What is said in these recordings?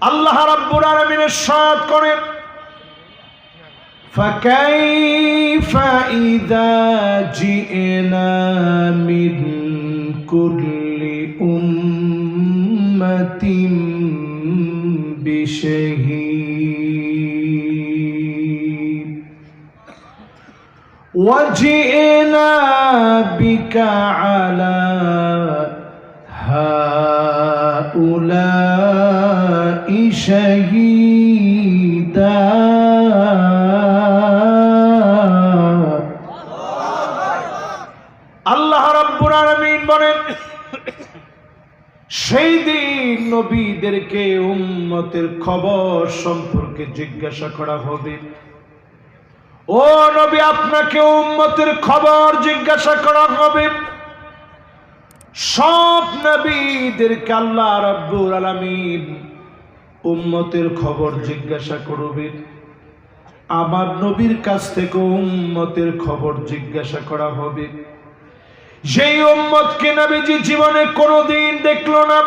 আল্লাহ রাব্বুল আলামিন ইরশাদ করেন, ফাকাইফা ইযা জি'না মিন কুল্লি উম্মাতিন বিশাহীদ ওয়া জি'না বিকা আলা হাউলাই শাহীদা। আল্লাহ রাব্বুল আলামিন বলেন, সেই দিন নবীদেরকে উম্মতের খবর সম্পর্কে জিজ্ঞাসা করা হবে। ও নবী, আপনাকে উম্মতের খবর জিজ্ঞাসা করা হবে। সব নবীদেরকে আল্লাহ রাব্বুল আলামিন উম্মতের খবর জিজ্ঞাসা করবেন। আমার নবীর কাছ থেকে উম্মতের খবর জিজ্ঞাসা করা হবে। যেই উম্মতকে নবীজি জীবনে কোনোদিন দেখলো না।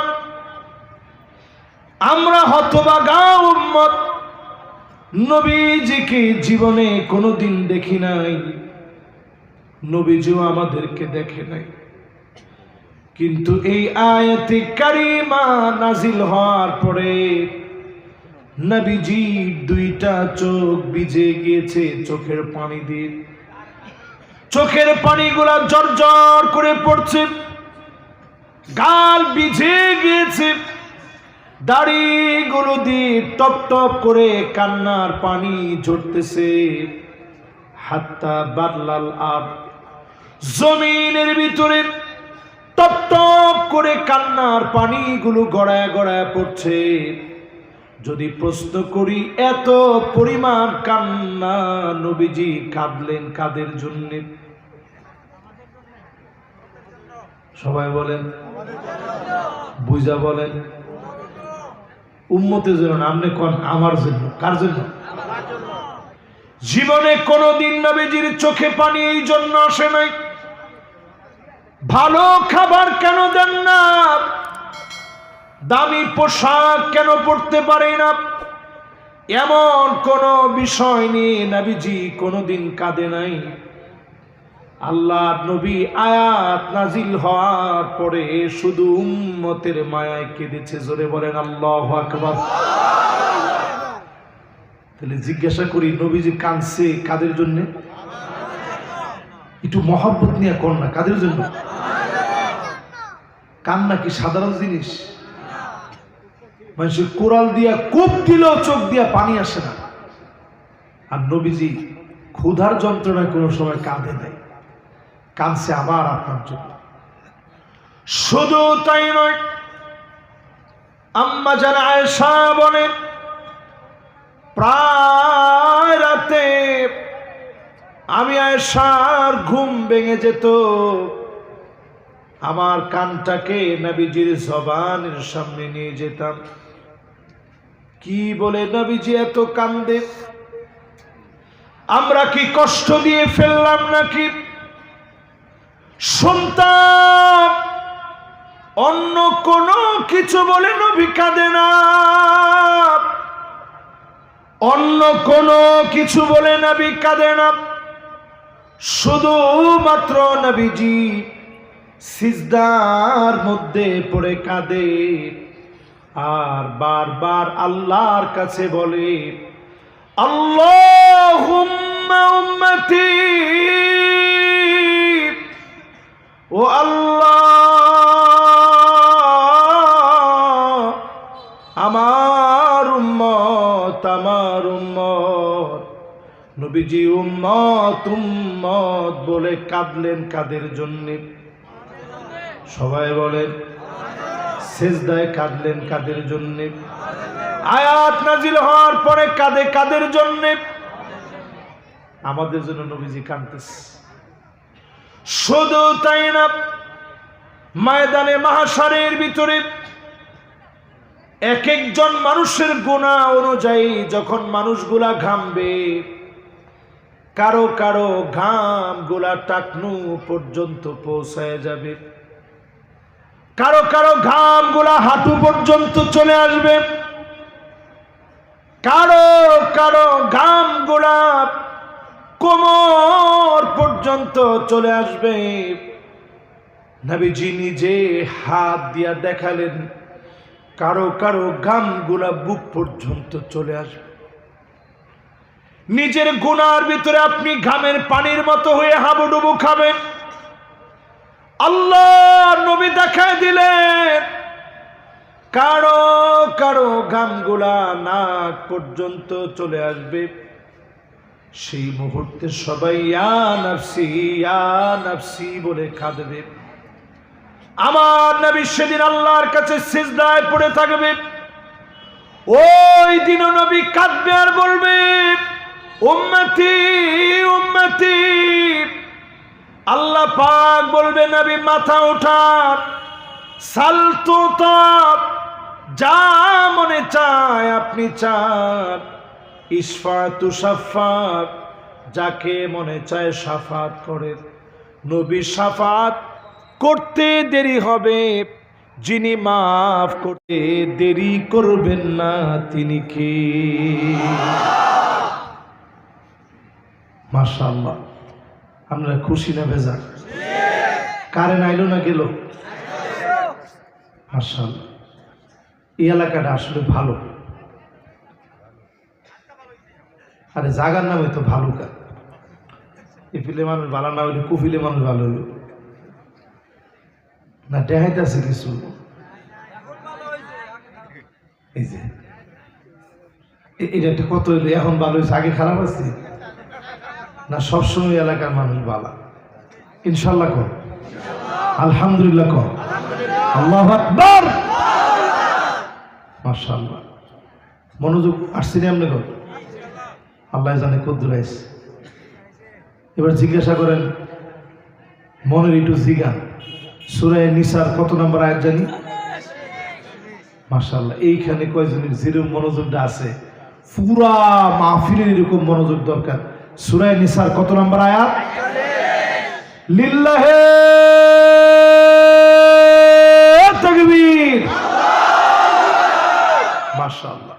আমরা হতভাগা উম্মত, নবীজিকে জীবনে কোনোদিন দেখি নাই, নবীজিও আমাদেরকে দেখে নাই। কিন্তু এই আয়াতে কারিমা নাজিল হওয়ার পরে নবীজির দুইটা চোখ ভিজে গিয়েছে চোখের পানি দিয়ে। চোখের পানিগুলা ঝরঝর করে পড়ছে, গাল ভিজে গিয়েছে, দাড়িগুলো দিয়ে টপ টপ করে কান্নার পানি ঝরতেছে। হাত্তা বাদলাল আব, জমিনের ভিতরে টপ টপ করে কান্নার পানিগুলো গড়ায় গড়ায় পড়ছে। যদি প্রশ্ন করি, এত পরিমাণ কান্না নবীজি কাঁদলেন কাদের জন্য? সবাই বলেন, বুঝা বলেন। উম্মতের জন্য, আপনি কোন আমার জন্য? কার জন্য? জীবনে কোনদিন নবীজির চোখে পানি এই জন্য আসে নাই। ভালো খাবার কেন দেন না? দামি পোশাক কেন পড়তে পারে না? এমন কোন বিষয় নিয়ে নবীজি কোনদিন কাঁদে নাই। আল্লাহ নবী আয়াত নাজিল হওয়ার পরে শুধু উম্মতের মায়ায় কেঁদেছে। জোরে বলেন আল্লাহু আকবার। তাহলে জিজ্ঞাসা করি, নবীজি কাঁদছে কাদের জন্য? একটু মহব্বত নিয়ে কর না, কাদের জন্য? কান্না কি সাধারণ জিনিস? মানুষের কোরাল দিয়া কূপ দিলেও চোখ দিয়া পানি আসে না। আর নবীজি ক্ষুধার যন্ত্রণায় কোনো সময় কাঁদে নাই, কাঁদছে আমার আপনার জন্য। শুধু তাই নয়, আম্মা জান আয়েশা বলেন, প্রায় রাতে আমি আয়েশার ঘুম ভেঙে যেত। আমার কানটাকে নবীজির জবানের সামনে নিয়ে যেতাম। কি বলে নবীজি এত কান্দে? আমরা কি কষ্ট দিয়ে ফেললাম নাকি? শুনতাম অন্য কোনো কিছু বলে নবী কাঁদে না, অন্য কোনো কিছু বলে নবী কাঁদে না। শুধুমাত্র নবীজি সিজদার মধ্যে পড়ে কাঁদে আর বারবার আল্লাহর কাছে বলে, আল্লাহুম্মা উম্মতি, ও আল্লাহ আমার উম্মত, আমার উম্মত। নবীজি উম্মত উম্মত বলে কাঁদলেন কাদের জন্যে? সবাই বলেন, সিজদায় কাঁদলেন কাদের জন্যে? আয়াত নাজিল হওয়ার পরে কাঁদে কাদের জন্যে? আমাদের জন্য নবীজি কাঁদতেছে। শুধু তাই না, ময়দানে মাহশারের ভিতরে এক একজন মানুষের গুনাহ অনুযায়ী যখন মানুষগুলা ঘামবে, কারো কারো ঘাম গুলা টাকনু পর্যন্ত পৌঁছায় যাবে, কারো কারো ঘাম গুলা হাঁটু পর্যন্ত চলে আসবে। কারো কারো ঘাম গোলাপ কোমর পর্যন্ত চলে আসবে। নবীজি নিজে হাত দিয়া দেখালেন কারো কারো ঘাম গোলাপ বুক পর্যন্ত চলে আসবে। নিজের গুনার ভিতরে আপনি ঘামের পানির মতো হয়ে হাবুডুবু খাবেন। আল্লাহ নবী দেখায় দিলেন কারো কারো ঘামগুলা নাক পর্যন্ত চলে আসবে। সেই মুহূর্তে সবাই ইয়া নাফসি বলে কাঁদবে। আমার নবী সেদিন আল্লাহর কাছে সিজদায় পড়ে থাকবে। ওই দিন নবী কাঁদবে আর বলবে উম্মতি উম্মতি। আল্লাহ পাক বলবে নবী মাথা উঠান, সালতু তাব, যা মনে চায় আপনি চান, ইশফাতু শাফাত, যাকে মনে চায় শাফাত করেন। নবী শাফাত করতে দেরি হবে, যিনি মাফ করতে দেরি করবেন না তিনি কে? মাশাআল্লাহ, আমরা খুশি না বেজার? কারেন্ট আইলো না গেল? মাশাআল্লাহ, এই এলাকাটা আসলে ভালো। আরে জাগার নাম তো ভালো কা, এপিলে মানুষ ভালো না হইলে কুফিলে মানুষ ভালো হইল না। দেখাইতেছে কিছু, এই যে এটা একটা কত হইলো, এখন ভালো হয়েছে, আগে খারাপ আছে না? সবসময় এলাকার মানুষ ভালো। ইনশাল্লাহ কর, আলহামদুলিল্লাহ কর, আল্লাহু আকবার, মাশাআল্লাহ। মনোযোগ আসছে না আপনি কর? আল্লাহ জানে কদ্দুর আইছে। এবার জিজ্ঞাসা করেন, মনের একটু জিগা, সূরা নিসার কত নম্বর আয়াত জানি? মাশাআল্লাহ, এইখানে কয়জনের যেরকম মনোযোগটা আছে, পুরা মাহফিলের এরকম মনোযোগ দরকার। সূরা নিসার কত নম্বর আয়াত? লিল্লাহে তাকবীর, মাশাআল্লাহ।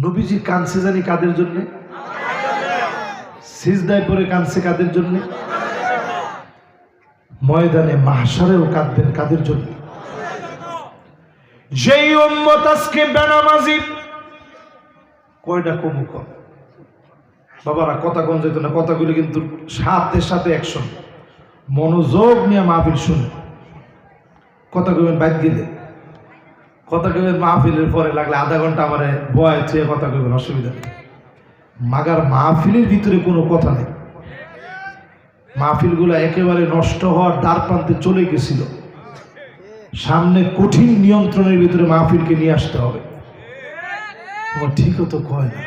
নবীজি কাঁদছে জানি কাদের জন্য? সিজদায় পড়ে কাঁদছে কাদের জন্য? ময়দানে মাহশারেও কাঁদবেন কাদের জন্য? যেই উম্মত আজকে বেনামাজি। কয়টা কমুক বাবারা, কথা কম যেত না, কথাগুলি কিন্তু সাথে সাথে অ্যাকশন। মনোযোগ নিয়ে মাহফিল শুনে কথা কইবেন, বাইক গেলে কথা কইবেন, মাহফিলের পরে লাগলে আধা ঘন্টা আমার বয় চেয়ে কথা কইবেন, অসুবিধা নেই। মাগার মাহফিলের ভিতরে কোনো কথা নেই। মাহফিলগুলো একেবারে নষ্ট হওয়ার দ্বার প্রান্তে চলে গেছিল। সামনে কঠিন নিয়ন্ত্রণের ভিতরে মাহফিলকে নিয়ে আসতে হবে। ঠিকও তো কয় না,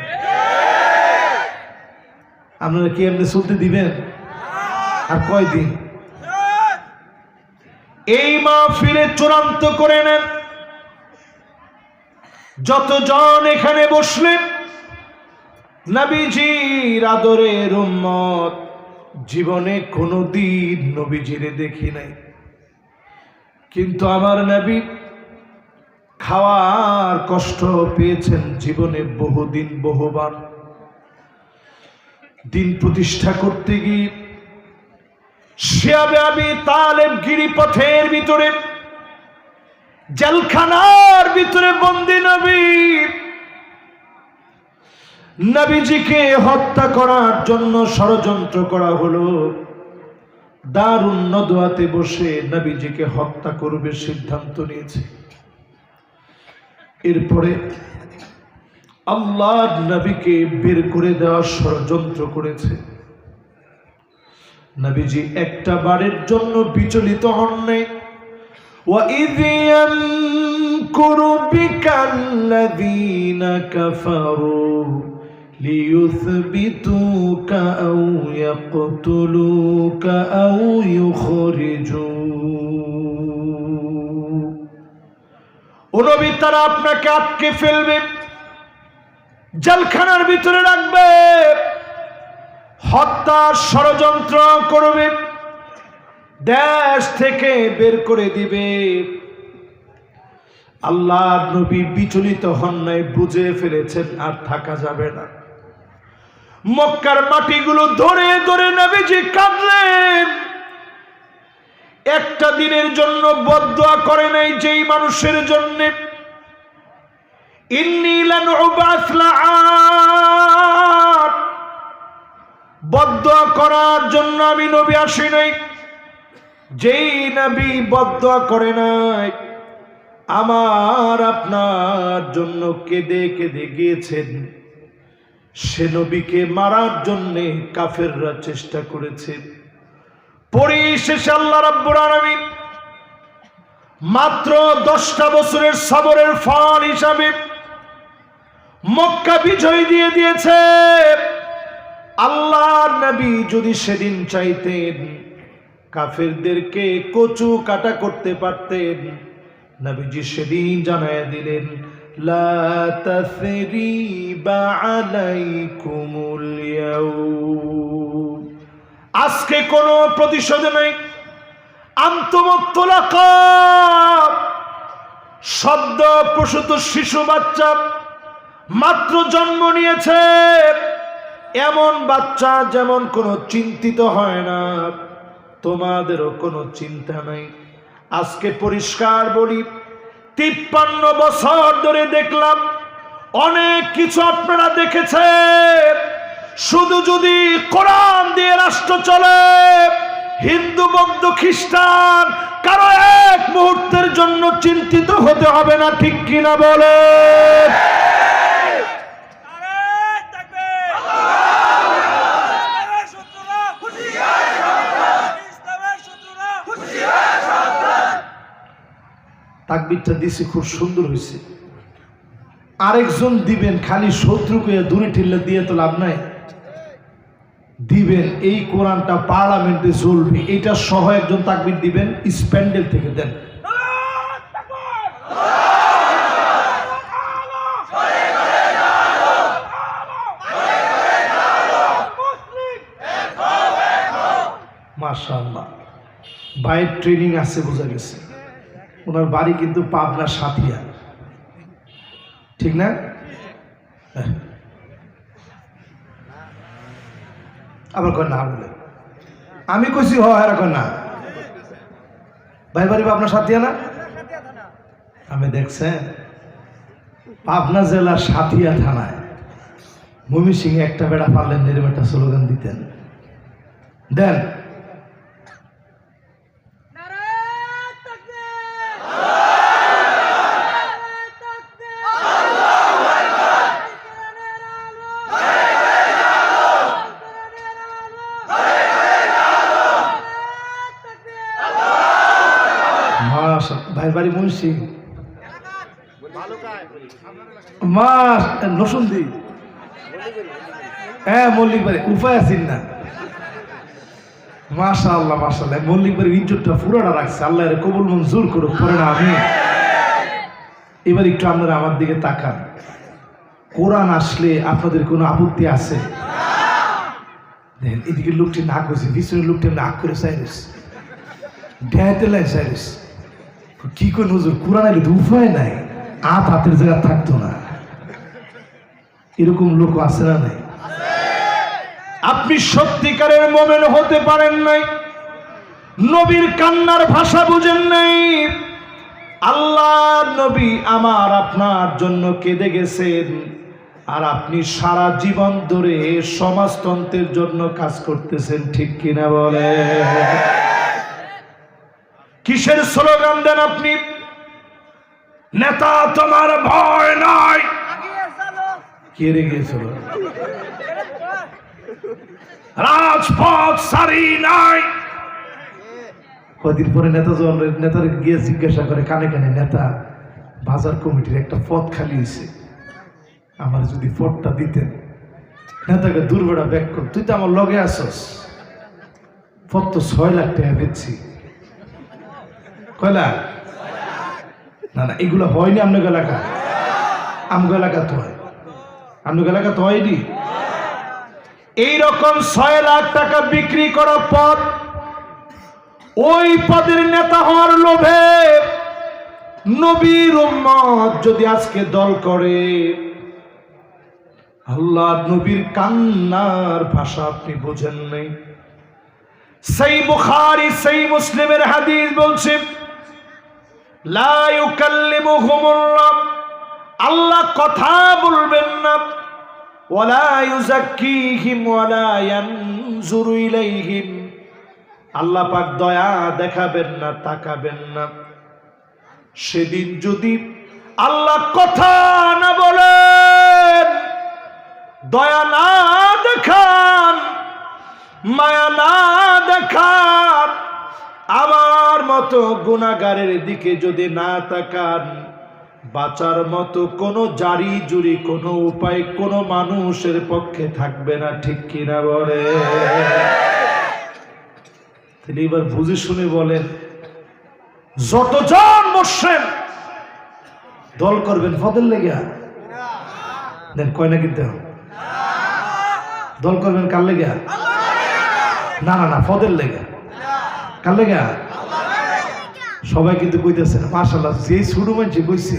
আপনারা কি এমনি চলতে দিবেন? আর কয়দিন? এই মাহফিলে চূড়ান্ত করে নেন, যতজন এখানে বসলেন নবীজির আদরের উম্মত, জীবনে কোনোদিন নবীজিরে দেখি নাই, কিন্তু আমার নবী খাওয়ার কষ্ট পেয়েছেন জীবনে বহুদিন বহুবার। দিন প্রতিষ্ঠা করতে গিয়ে শিয়াবে আবি তালেব গিরিপথের ভিতরে, জেলখানার ভিতরে বন্দী নবী, নবীজিকে হত্যা করার জন্য ষড়যন্ত্র করা হলো। দারুন নদওয়াতে বসে নবীজিকে হত্যা করবে সিদ্ধান্ত নিয়েছে। এরপরে আল্লাহ নবীকে বের করে দেওয়ার ষড়যন্ত্র করেছে। নবীজি একটা বারের জন্য বিচলিত হন নাই। وَإِذْ يَمْكُرُ بِكَ الَّذِينَ كَفَرُوا لِيُثْبِتُوكَ أَوْ يَقْتُلُوكَ أَوْ يُخْرِجُوكَ। ও নবী, তারা আপনাকে আটকে ফেলবে, জেলখানার ভিতরে রাখবে, হত্যার ষড়যন্ত্র করবে, দেশ থেকে বের করে দিবে। আল্লাহর নবী বিচলিত হন নাই, বুঝে ফেলেছেন আর থাকা যাবে না। মক্কার মাটিগুলো ধরে ধরে নবীজি কাঁদলেন। একটা দিনের জন্য বদদুয়া করে নাই যেই মানুষের জন্য ইন্নী লান উবাস লাআত, বদদুয়া করার জন্য আমি নবী আসি নাই। যেই নবী বদদুয়া করে নাই, আমার আপনার জন্য কেঁদে কেঁদে গিয়েছেন, সে নবীকে মারার জন্য কাফেররা চেষ্টা করেছে। পরিশেষে আল্লাহ রাব্বুল আলামিন মাত্র 10টা বছরের সবরের ফল হিসাবে মক্কা বিজয় দিয়ে দিয়েছে। আল্লাহর নবী যদি সেদিন চাইতেন কাফেরদেরকে কচু কাটা করতে পারতেন। নবীজি সেদিন জানায় দিলেন, লা তাসরিবা আলাইকুমুল ইয়াউম, আজকে কোনো প্রতিশোধ নেই। আনতুমুত তুলাকা, সদ্য প্রসূত শিশু বাচ্চা মাত্র জন্ম নিয়েছে, এমন বাচ্চা যেমন কোনো চিন্তিত হয় না, তোমাদেরও কোনো চিন্তা নাই। আজকে পরিষ্কার বলি, 53 বছর ধরে দেখলাম অনেক কিছু আপনারা দেখেছেন। শুধু যদি কোরআন দিয়ে রাষ্ট্র চলে, হিন্দু বৌদ্ধ খ্রিস্টান কারো এক মুহূর্তের জন্য চিন্তিত হতে হবে না, ঠিক কিনা বলে? তাকবীরটা দিছি, খুব সুন্দর হয়েছে। আরেকজন দিবেন, খালি শত্রুকে দূরে ঠেলে দিয়ে তো লাভ নাই। দিবেন, এই কোরআনটা পার্লামেন্টে চলবে, এটা সহ একজন তাকবীর দিবেন, স্প্যান্ডেল থেকে দেন। মাশাআল্লাহ, ভাইয়ের ট্রেনিং আছে, বোঝা গেছে। ওনার বাড়ি কিন্তু পাবনা সাথিয়া, ঠিক না? আবার কর না বলে, আমি কইছি এখন না। ভাই বাড়ি পাবনা সাথিয়া না? আমি দেখছেন পাবনা জেলার সাথিয়া থানায় ময়মনসিংহে একটা বেড়া পারলেন এরকম একটা স্লোগান দিতেন, দেন। ভাই বাড়ি মুন্সি নসুন্দি, হ্যাঁ মল্লিক বাড়ি, উপায় আছেন না। মাশাআল্লাহ মাশাআল্লাহ, মল্লিক বাড়ির ইজ্জতটা পুরোটা রাখছে, আল্লাহ এর কবুল মঞ্জুর করুক, পড়ে না আমি। এবার একটু আপনারা আমার দিকে তাকান। কোরআন আসলে আপনাদের কোনো আপত্তি আছে? দেখেন এদিকে লোকটি নাক হয়েছে, পিছনের লোকটি নাক করে চাইরিস, ডেহাতে লাই চাইরিস। কি করে হুজুর, কোরআন আইলে তো উপায় নাই, হাতের জায়গা থাকতো না, এরকম লোক আছে না নাই? আপনি সত্যিকারের মুমিন হতে পারেন নাই, নবীর কান্নার ভাষা বুঝেন নাই। আল্লাহর নবী আমার আপনার জন্য কেঁদে গেছেন, আর আপনি সারা জীবন ধরে সমাজতন্ত্রের জন্য কাজ করতেছেন, ঠিক কিনা বলে? কিসের স্লোগান দেন আপনি? নেতা তোমার ভয় নাই, কে রে গিয়েছিল? রাজপথ সারি নাই। কদিন পরে নেতার গিয়ে জিজ্ঞাসা করে কানে কানে, নেতা বাজার কমিটির একটা পদ খালি হয়েছে, আমার যদি পদটা দিতেন। নেতাকে দুর্বেড়া ব্যাক কর, তুই তো আমার লগে আসস, পদ তো 6 লাখ টাকা দিচ্ছি। কয়লা না না, এগুলো হয়নি আপনার এলাকা, আমগো এলাকা তো হয়, আপনার এলাকা তো হয়নি। এইরকম 6 লাখ টাকা বিক্রি করা পদ, ওই পদের নেতা হওয়ার লোভে নবীর উম্মত যদি আজকে দল করে, আল্লাহ নবীর কান্নার ভাষা আপনি বোঝেন নাই। সহিহ বুখারী সহিহ মুসলিমের হাদিস বলছে, লা ইউকাল্লিমুহুমুল্লাহ, আল্লাহ কথা বলবেন না, ওয়ালা ইউযাক্কিহিম ওয়ালা ইয়ানজুরু ইলাইহিম, আল্লাহ পাক দয়া দেখাবেন না, তাকাবেন না। সেদিন যদি আল্লাহ কথা না বলেন, দয়া না দেখান, মায়া না দেখান, আমার মতো গুনাহগারের দিকে যদি না তাকান, বাঁচার মতো কোনো জারি জুরি কোনো উপায় কোনো মানুষের পক্ষে থাকবে না। ঠিক কিনা বলে? তিনি এবার বুঝে শুনে বলেন, যতজন বসছেন দল করবেন ফদের লেগে দেন, কয় না কিন্তু দল করবেন কার লেগে? না না না, ফদের লেগে। কার লেগে? সবাই কিন্তু কইতেছে মাশাআল্লাহ, যে ছোট মানুষ কইছে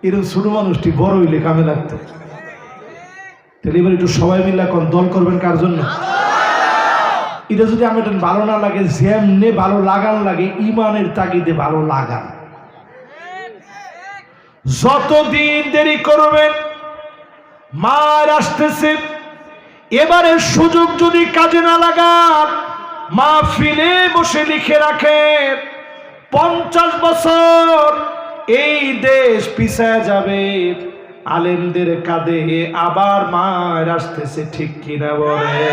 এরকম ছোট মানুষটি বড় হইলে কামে লাগতো। তাহলে এবার একটু সবাই মিলে কোন দল করবেন কার জন্য? এটা যদি আমার ভালো না লাগে, যেমনে ভালো লাগান লাগে, ইমানের তাগিদে ভালো লাগান। যতদিন দেরি করবেন, মার আসতেছে, এবারের সুযোগ যদি কাজে না লাগান, মাহফিলে বসে লিখে রাখেন 50 বছর এই দেশ পিছায় যাবে, আলেমদের কাঁধে আবার মার আসতেছে। ঠিক কিনা বলে?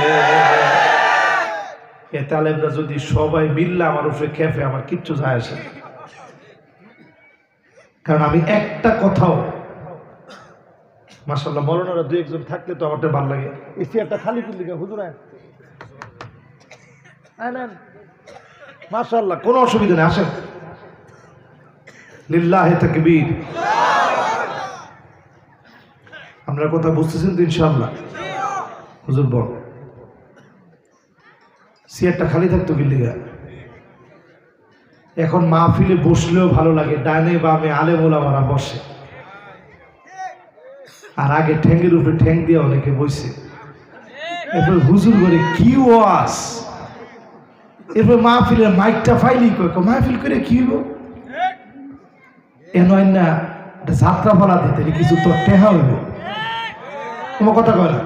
এতে আলেমরা যদি সবাই মিললে আমার উপরে খেপে, আমার কিচ্ছু যায় আসে, কারণ আমি একটা কথাও, মাশাআল্লাহ মরণরা দুই একজন থাকলে তো আমারটা ভালো লাগে। এই চেয়ারটা খালি করলি হুজুর, মাশাআল্লাহ কোনো অসুবিধা নেই, আসেন। লিল্লাহি তাকবীর। আপনারা কথা বুঝতেছেন তো ইনশাআল্লাহ? হুজুর বল, চেয়ারটা খালি থাকতো কি লিগা? এখন মাহফিলে বসলেও ভালো লাগে, ডানে বামে আলেম ওলামারা বসে, আর আগে ঠ্যাঙ্গের উপরে ঠ্যাং দিয়ে অনেকে বসে। এরপর হুজুর করে কি ওয়াজ, এরপর মাহফিলের মাইকটা ফাইলি কয়, মাহফিল করে কি হইব? এ নয় না যাত্রা পালা দিতে কিছু তো টেহা হইব, কোনো কথা কয় না।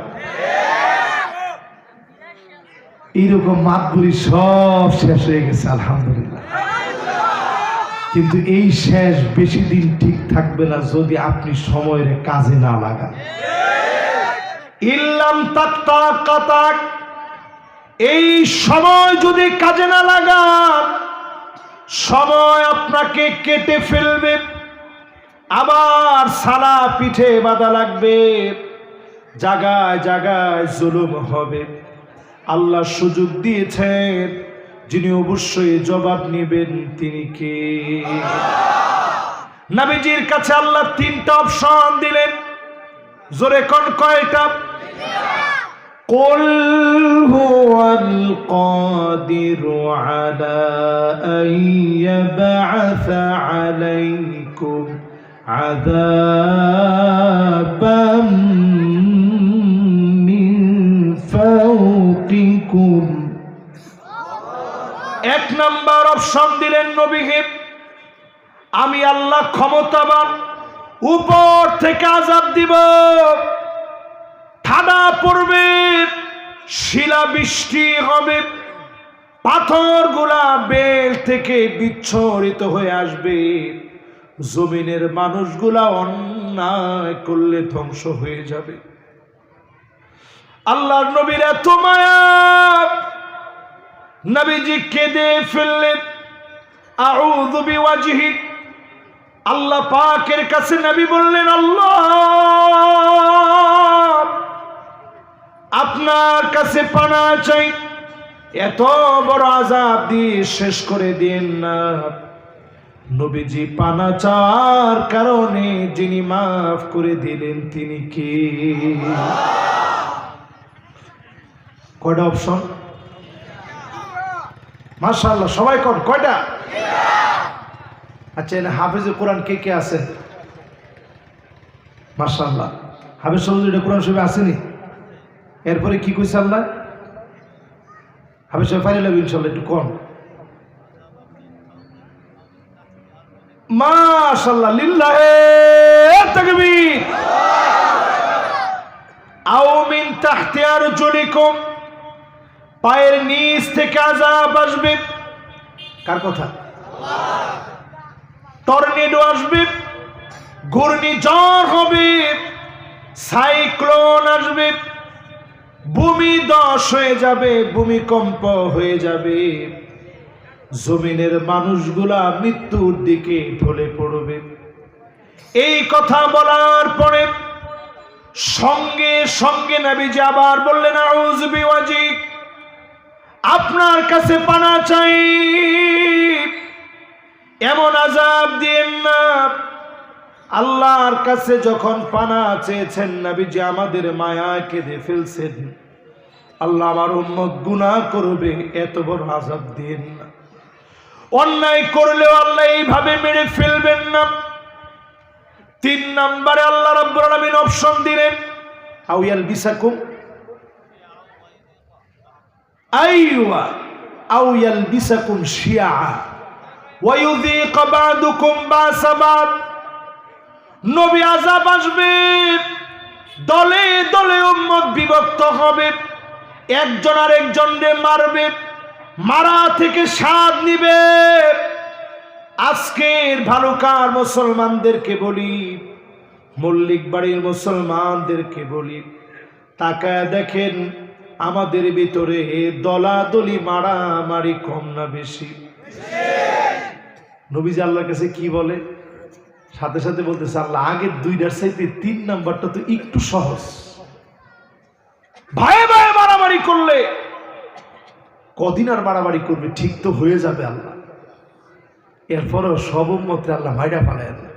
এইরকম মাতগুলি সব শেষ হয়ে গেছে আলহামদুলিল্লাহ। কিন্তু এই শেষ বেশি দিন ঠিক থাকবে না যদি আপনি সময়ের কাজে না লাগান। ইল্লাম তাক, এই সময় যদি কাজে না লাগান, সময় আপনাকে কেটে ফেলবে, আবার সালা পিঠে বাঁধা লাগবে, জায়গায় জায়গায় জুলুম হবে। আল্লাহ সুযোগ দিয়েছেন, যিনি অবশ্যই জবাব নেবেন তিনি কে? নবীজির কাছে আল্লাহ 3টা অপশন দিলেন, জোরে কোন কয়টা? কুল হুয়াল কাদিরু আলা আন ইয়াবআসা আলাইকুম আযাবাম মিন ফাওকিকুম। 1 নাম্বার অপশন দিলেন নবীকে, আমি আল্লাহ ক্ষমতাবান, উপর থেকে আযাব দিব, ঠাডা পড়বে, শিলা বৃষ্টি হবে, পাথরগুলা বেল থেকে বিচ্ছুরিত হয়ে আসবে, জমিনের মানুষগুলা অন্যায় করলে ধ্বংস হয়ে যাবে। আল্লাহর নবীর এত মায়া, নবীজি কেঁদে ফেললেন, আউযু বিওয়াজহি, আল্লাহ পাকের কাছে নবী বললেন, আল্লাহ আপনার কাছে পানা চাই, এত বড় আযাব দিয়ে শেষ করে দেন না। নবীজি পানা চাওয়ার কারণে যিনি মাফ করে দিলেন তিনি কে? কয়টা অপশন? মাশাআল্লাহ সবাই কোন কয়টা? আচ্ছা, এখানে হাফেজে কোরআন কে কে আছেন? মাশাআল্লাহ, হাফেজ সহজে এটা কোরআন শরীফে আসেনি। এরপরে কি কইছে আল্লাহ? হাফেজ সাহেব পারি লাগবে ইনশাল্লাহ, একটু কম। মাশাআল্লাহ, লিল্লাহে তাকবীর। আও মিন তাহতি আরজুলিকুম, পায়ের নিচ থেকে আযাব আসবে। কার কথা? টর্নেডো আসবে, ঘূর্ণিঝড় হবে, সাইক্লোন আসবে, ভূমি ধস হয়ে যাবে, ভূমিকম্প হয়ে যাবে, জমিনের মানুষগুলা মৃত্যুর দিকে ঢলে পড়বে। এই কথা বলার পরে সঙ্গে সঙ্গে নবীজি আবার বললেন, আউযু বিওয়াজিক, আপনার কাছে পানা চাই, এমন আযাব দিয়েন না। আল্লাহর কাছে যখন পানা চেয়েছেন, নবীজি আমাদের মায়া কেঁদে ফেলছেন, আল্লাহ আমার উম্মত গুনাহ করবে, এত বড় আযাব দিয়েন না। অন্যায় করলেও আল্লাহ এইভাবে মেরে ফেলবেন না। 3 নম্বরে আল্লাহ রাব্বুল আলামিন অপশন দিলেন, আও ইয়ালবিসাকুম, আইওয়া, আও ইয়ালবিসাকুম শিয়া ওয়া ইউযীক বা'দুকুম বা'সা বা'দ। নবী আযাব আসবে, দলে দলে উম্মত বিভক্ত হবে, একজন আরেকজনকে মারবে, মারা থেকে স্বাদ নিবে। আজকের ভালুকার মুসলমানদেরকে বলি, মল্লিক বাড়ির মুসলমানদেরকে বলি, তাকায় দেখেন আমাদের ভিতরে দলাদলি মারামারি কম না বেশি? নবীজি আল্লাহর কাছে কি বলে? সাথে সাথে বলতেছে, আল্লাহ আগের 2টার চাইতে 3 নাম্বারটা তো একটু সহজ। ভাইয়ে ভাইয়ে মারামারি করলে কদিন আর মারামারি করবে, ঠিক তো হয়ে যাবে আল্লাহ। এরপরও সব উম্মতে আল্লাহ ভাইরা পালায় না।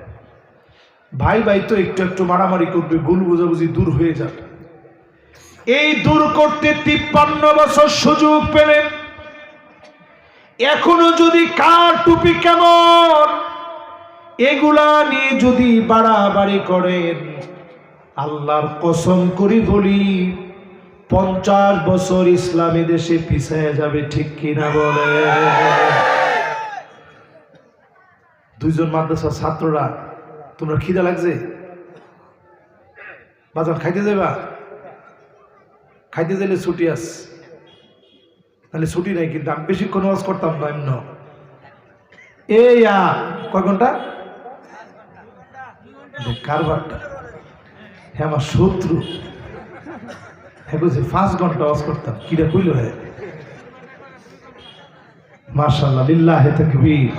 ভাই ভাই তো একটু একটু মারামারি করবে, ভুল বুঝাবুঝি দূর হয়ে যাবে। এই দূর করতে 53 বছর সুযোগ পেলেন, এখনো যদি কার টুপি কেমন এগুলা নিয়ে যদি বাড়াবাড়ি করেন, আল্লাহর কসম করি বলি 50 বছর ইসলামী দেশে পিছায় যাবে, ঠিক কিনা বলে? 2 জন মাদ্রাসার ছাত্ররা, তোমরা খিদা লাগছে? বাজার খাইতে যাবা? খাইতে যাইলে ছুটি আস, তাহলে ছুটি নাই, কিন্তু আমি বেশিক্ষণ ওয়াজ করতাম না। এমন এই কয় ঘন্টা কারবারটা, হ্যাঁ আমার শত্রু, হ্যাঁ বুঝছি 5 ঘন্টা ওয়াজ করতাম। কিরা কইল? হ্যাঁ মাশাআল্লাহ, লিল্লাহি তাকবীর।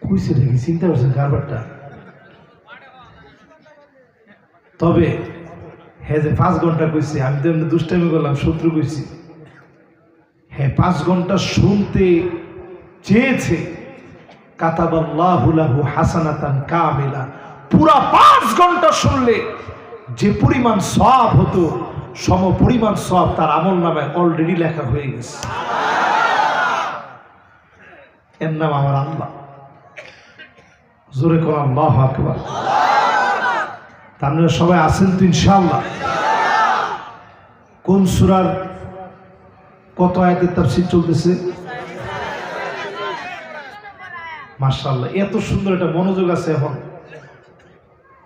কইছে নাকি চিন্তা করছেন কারবারটা? তবে হ্যাঁ যে 5 ঘন্টা কইছে, আমি তো এমনি দুষ্টামি করলাম, শত্রু কইছি। হ্যাঁ 5 ঘন্টা শুনতে চেয়েছে, কাতাবাল্লাহু লাহু হাসানাতান কামিলা। পুরা 5 ঘন্টা শুনলে যে পরিমাণ সওয়াব হতো, সম পরিমাণ সওয়াব তার আমলনামায় অলরেডি লেখা হয়ে গেছে। এর নাম আমার আল্লাহ। জোরে কোন আল্লাহু আকবার। আপনারা সবাই আছেন তো ইনশাআল্লাহ? কোন সূরার কত আয়াতের তাফসীর চলতেছে? মাশাআল্লাহ, এত সুন্দর একটা মনোযোগ আছে। এখন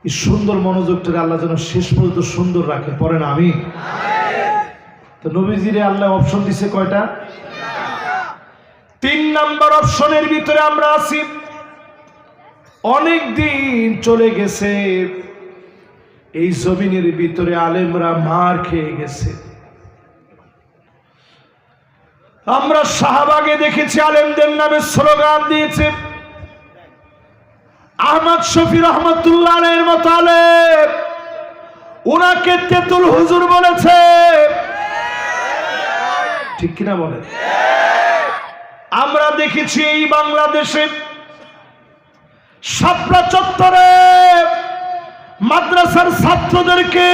এই সুন্দর মনোযোগটাকে আল্লাহ যেন শেষ পর্যন্ত সুন্দর রাখে, পড়েন আমিন। তো নবীজিরে আল্লাহ অপশন দিছে কয়টা? 3 নাম্বার অপশনের ভিতরে আমরা আছি। অনেক দিন চলে গেছে, এই জমিনের ভিতরে আলেমরা মার খেয়ে গেছে। আমরা শাহবাগে দেখেছি আলেমদের নামে স্লোগান দিয়েছে। আহমদ শফি রহমতুল্লাহ আলাইহির মতো আলেম, উনাকে তেতুল হুজুর বলেছে, ঠিক কিনা বলেন? আমরা দেখেছি এই বাংলাদেশে শাপলা চত্বরে মাদ্রাসার ছাত্রদেরকে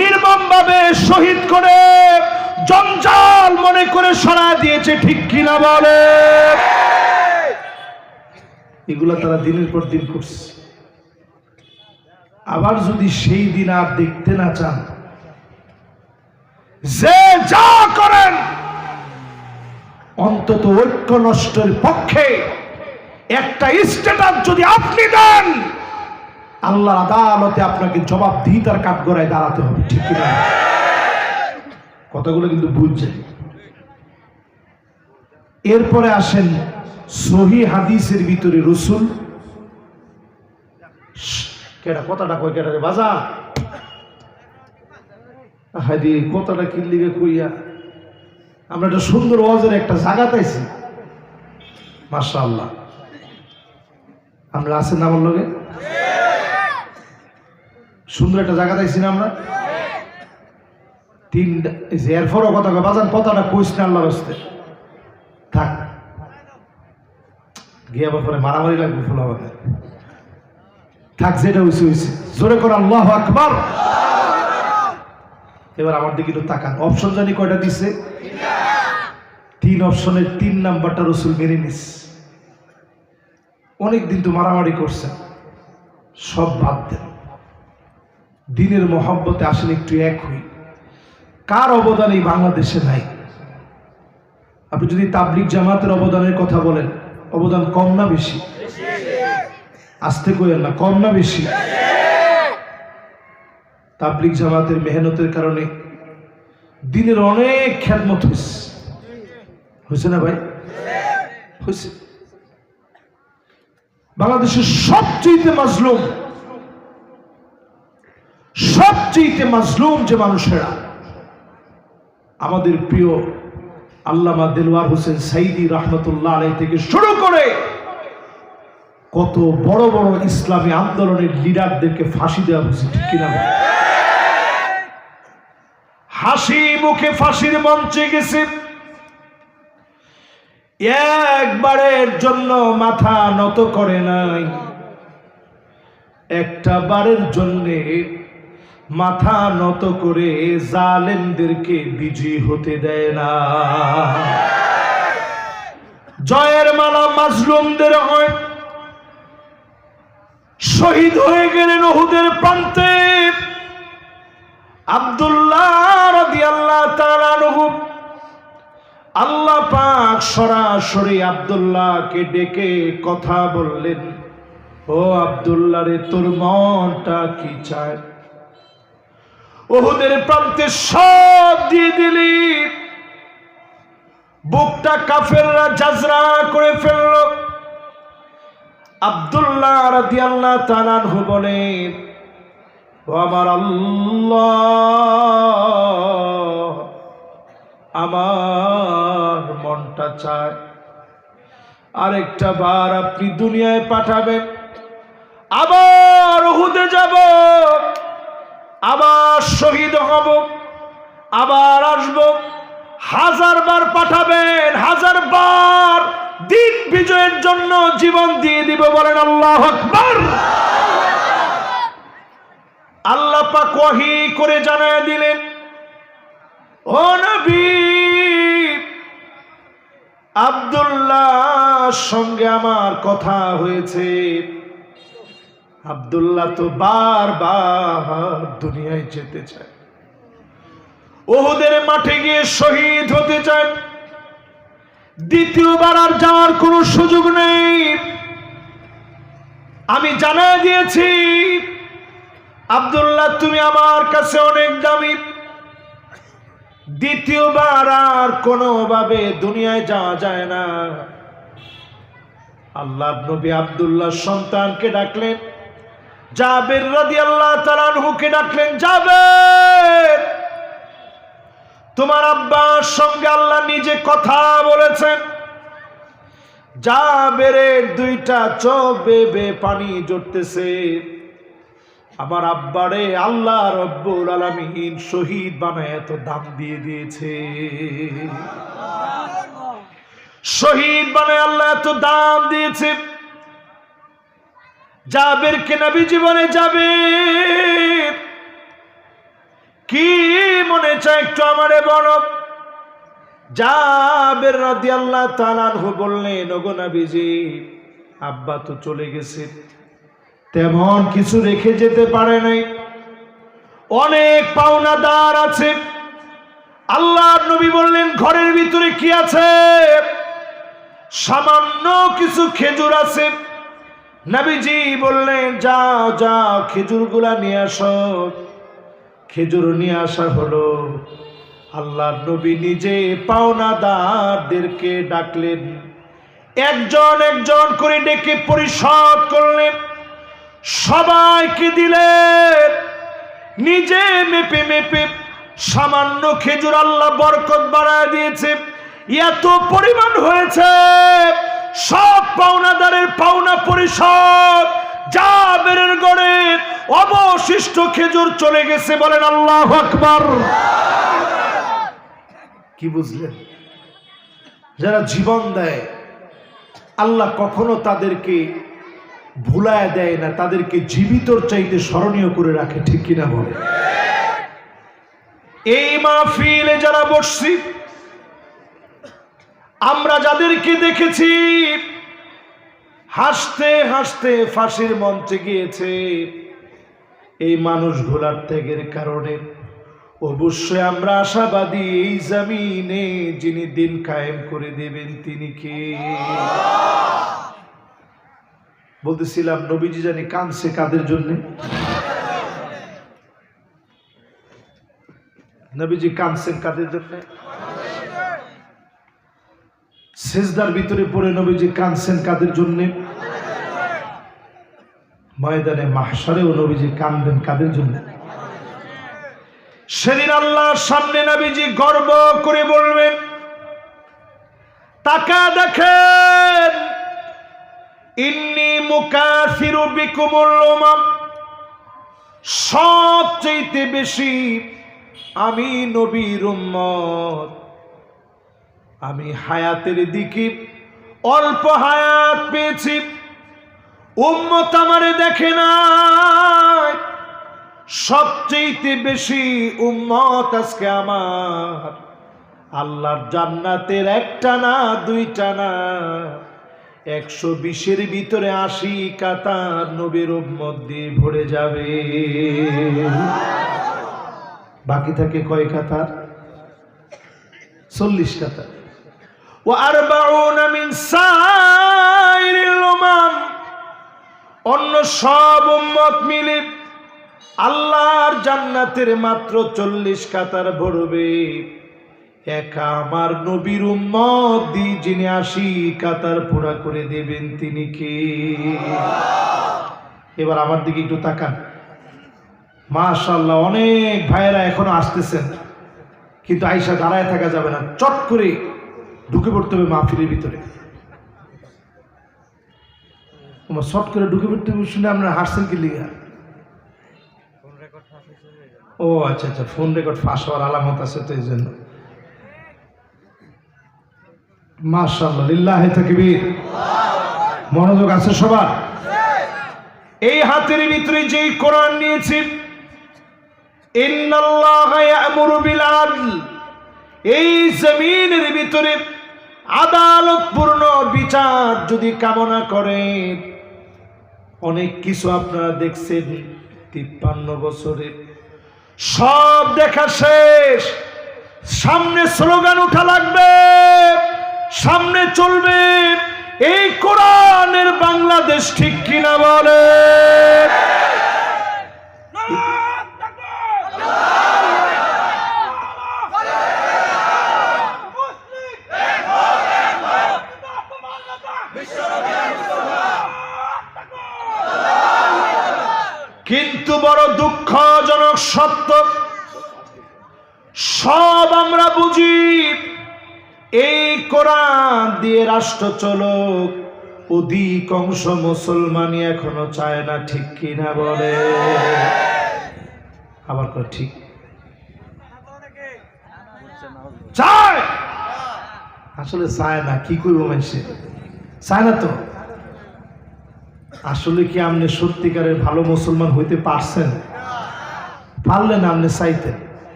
নির্মমভাবে শহীদ করে জঞ্জাল মনে করে সরায় দিয়েছে, ঠিক কিনা বলে? এগুলা তারা দিনের পর দিন করছে। আবার যদি সেই দিন আর দেখতে না চান, যে যা করেন অন্তত ঐক্য নষ্টের পক্ষে একটা স্ট্যাটাস যদি আপনি দেন, আল্লাহর আদালতে আপনাকে জবাবদিহিতার কাঠগড়ায় দাঁড়াতে হবে, ঠিক কিনা? কথাগুলো কিন্তু বুঝছেন। এরপরে আসেন সহিহ হাদিসের ভিতরে রাসূল কেডা কথাটা কই কেডা রে বাজা হাদি কথাটা কি লিগে কইয়া আমরা একটা সুন্দর ওয়াজের একটা জায়গা পাইছি, মাশাআল্লাহ। আমরা আছেন না আমার লগে? সুন্দর একটা জায়গা পাইছি না আমরা? তিনটা এরপরও কথা কয় বাজান কথাটা কইস না আল্লাহর রাস্তে থাক, গিয়ে আবার পরে মারামারি লাগবে ফুল আমাদের। থাক, যেটা হয়েছে হয়েছে, জোরে করে আল্লাহু আকবার। এবার আমার দিকে একটু তাকান। অপশন জানি কয়টা দিছে? 3 অপশনের 3 নাম্বারটা রাসূল মেনে নিস। অনেকদিন তো মারামারি করছেন, সব বাদ দেন, দিনের মহব্বতে আসেন, একটু এক হই। কার অবদান এই বাংলাদেশে নাই? আপনি যদি তাবলিগ জামাতের অবদানের কথা বলেন, অবদান কম না বেশি? আসতে কইেন না, কম না বেশি? তাবলিগ জামাতের মেহনতের কারণে দিনের অনেক খেদমত হয়েছে না ভাই? হয়েছে। বাংলাদেশের সবচেয়ে মাজলুম যে মানুষেরা, আমাদের প্রিয় আল্লামা দেলওয়ার হোসেন সাইদি রহমতুল্লাহ আলাইহি থেকে শুরু করে কত বড় বড় ইসলামী আন্দোলনের লিডারদেরকে ফাঁসি দেওয়া হয়েছে, ঠিক কিনা? হাসি মুখে ফাঁসির মঞ্চে গেছে, একবারের জন্য মাথা নত করে নাই, একটা বারের জন্য মাথা নত করে জালেমদেরকে বিজয়ী হতে দেয় না। জয়ের মালা মাজলুমদের হয়। শহীদ হয়ে গেলেন উহুদের প্রান্তে আব্দুল্লাহ রাদিয়াল্লাহু তাআলা আনহু। আল্লাহ পাক সরাসরি আব্দুল্লাহকে ডেকে কথা বললেন, ও আব্দুল্লাহ রে, তোর মনটা কি চায়? উহুদের প্রান্তে সব দিয়ে দিলি, বুকটা কাফেররা জাজরা করে ফেলল। আব্দুল্লাহ রাদিয়াল্লাহু তাআলা আনহু বলেন, ও আমার আল্লাহ, আমার মনটা চায় আরেকটা বার আপনি দুনিয়ায় পাঠাবেন, আবার উহুদে যাব, আবার শহীদ হব, আবার আসব। 1000 বার পাঠাবেন, 1000 বার দিন বিজয়ের জন্য জীবন দিয়ে দিব। বলেন আল্লাহু আকবার। আল্লাহ পাক ওহী করে জানায় দিলেন, ও নবী, আব্দুল্লাহর সঙ্গে আমার কথা হয়েছে। আব্দুল্লাহ তো বারবার দুনিয়ায় যেতে চায়, উহুদের মাঠে গিয়ে শহীদ হতে চায়, দ্বিতীয়বার আর যাওয়ার কোনো সুযোগ নেই। আমি জানাই দিয়েছি, আব্দুল্লাহ তুমি আমার কাছে অনেক দামি, দ্বিতীয়বার আর কোনোভাবে দুনিয়ায় যাওয়া যায় না। আল্লাহর নবী আব্দুল্লাহর সন্তানকে ডাকলেন, জাবের রাদিয়াল্লাহু তাআলা আনহুকে ডাকলেন, জাবের, তোমার আব্বার সঙ্গে আল্লাহ নিজে কথা বলেছেন। জাবেরের 2টা চোখ বেয়ে পানি ঝরতেছে। আমার আব্বারে আল্লাহ রব্বুল আলামিন শহীদ বানায় এত দাম দিয়ে দিয়েছে, শহীদ বানায় আল্লাহ এত দাম দিয়েছে। জাবেরকে নবী জীবনে যাবে কি মনে চায় একটু আমারে বলো। জাবের রাদিয়াল্লাহু তাআলা আনহু বললেন, ওগো নবীজি, আব্বা তো চলে গেছে, তেমন কিছু রেখে যেতে পারে নাই, অনেক পাওনাদার আছে। আল্লাহর নবী বললেন, ঘরের ভিতরে কি আছে? সামান্য কিছু খেজুর আছে। নবীজি বললেন, যাও যাও খেজুরগুলা নিয়ে আসো। খেজুর নিয়ে আসা হলো। আল্লাহর নবী নিজে পাওনাদারদেরকে ডাকলেন, একজন একজন করে ডেকে পরিশোধ করলেন, সবাইকে দিলেন। নিজে মেপে মেপে সামান্য খেজুর আল্লাহ বরকত বাড়ায় দিয়েছে, এত পরিমাণ হয়েছে। সব পাওনাদারের পাওনা পরিশোধ জাবেরের গড়ে অবশিষ্ট খেজুর চলে গেছে। বলেন আল্লাহু আকবার। কি বুঝলেন? যারা জীবন দেয় আল্লাহ কখনো তাদেরকে ভুলায় দেয় না, তাদেরকে জীবিতর চাইতে স্মরণীয় করে রাখে। ঠিক কিনা বলে? এই মাহফিলে যারা বসছি, আমরা যাদেরকে দেখেছি হাসতে হাসতে ফাঁসির মঞ্চে গিয়েছে, এই মানুষগুলার ত্যাগের কারণে অবশ্যই আমরা আশাবাদী, এই জমিনে যিনি দিন কায়েম করে দেবেন তিনি কে? বলতেছিলাম, নবীজি জানি কাঁদছে কাদের জন্য? নবীজি কাঁদছেন কাদের জন্য? সিজদার ভিতরে পড়ে নবীজি কাঁদছেন কাদের জন্য? ময়দানে মাহশারেও নবীজি কাঁদবেন কাদের জন্য? সেদিন আল্লাহর সামনে নবীজি গর্ব করে বলবেন, তাকা দেখেন, ইন্নী মুকাসিরু বিকুমুল উমাম, সবচেয়ে বেশি আমি নবীর উম্মত। আমি হায়াতের দিকে অল্প হায়াত পেয়েছি, উম্মত আমারে দেখে না। সবচেয়ে বেশি উম্মত আজকে আমার। আল্লাহর জান্নাতের একটা না দুইটা না, 120-এর ভিতরে 80 কাতার নবীর উম্মত দিয়ে ভরে যাবে। বাকি থাকে কয় কাতার? 40 কাতার। ও 40 মিন সাইরিল উমাম, অন্য সব উম্মত মিলে আল্লাহর জান্নাতের মাত্র 40 কাতার ভরবে। একা আমার নবীর উম্মত দি যিনি 80 কাতার পুরা করে দেবেন তিনি কে? এবার আমার দিকে একটু তাকান। মাশাআল্লাহ, অনেক ভাইয়েরা এখনো আসতেছেন, কিন্তু আয়েশা দাঁড়ায় থাকা যাবে না, চট করে ঢুকে পড়তে হবে মাহফিলের ভিতরে। শর্ট করে ঢুকে পড়তে হবে শুনে আপনারা হাসছেন কি লিগা? ও আচ্ছা আচ্ছা, ফোন রেকর্ড ফাঁস হওয়ার আলামত আছে তো এই জন্য। মাশাআল্লাহ, লিল্লাহি তাকবীর। মনোযোগ আছে সবার? এই হাতের ভিতরে যেই কোরআন নিয়েছি, ইন্নাল্লাহা ইয়া'মুরু বিল আদল, এই জমিনের ভিতরে আদালতপূর্ণ বিচার যদি কামনা করেন, অনেক কিছু আপনারা দেখছেন 53 বছরে, সব দেখা শেষ। সামনে স্লোগান উঠা লাগবে, সামনে চলবে এই কোরআনের বাংলাদেশ। ঠিক কিনা বলে? কিন্তু বড় দুঃখজনক সত্য, সব আমরা বুঝি এই কোরআন দিয়ে রাষ্ট্র চলুক, অধিকাংশ মুসলমানই এখনো চায় না। ঠিক কিনা বলে? আবার ঠিক চায়, আসলে চায় না। কি করবো, মানুষে চায় না তো। আসলে কি আপনি সত্যিকারের ভালো মুসলমান হইতে পারছেন? পারলেন, আপনি চাইতেন,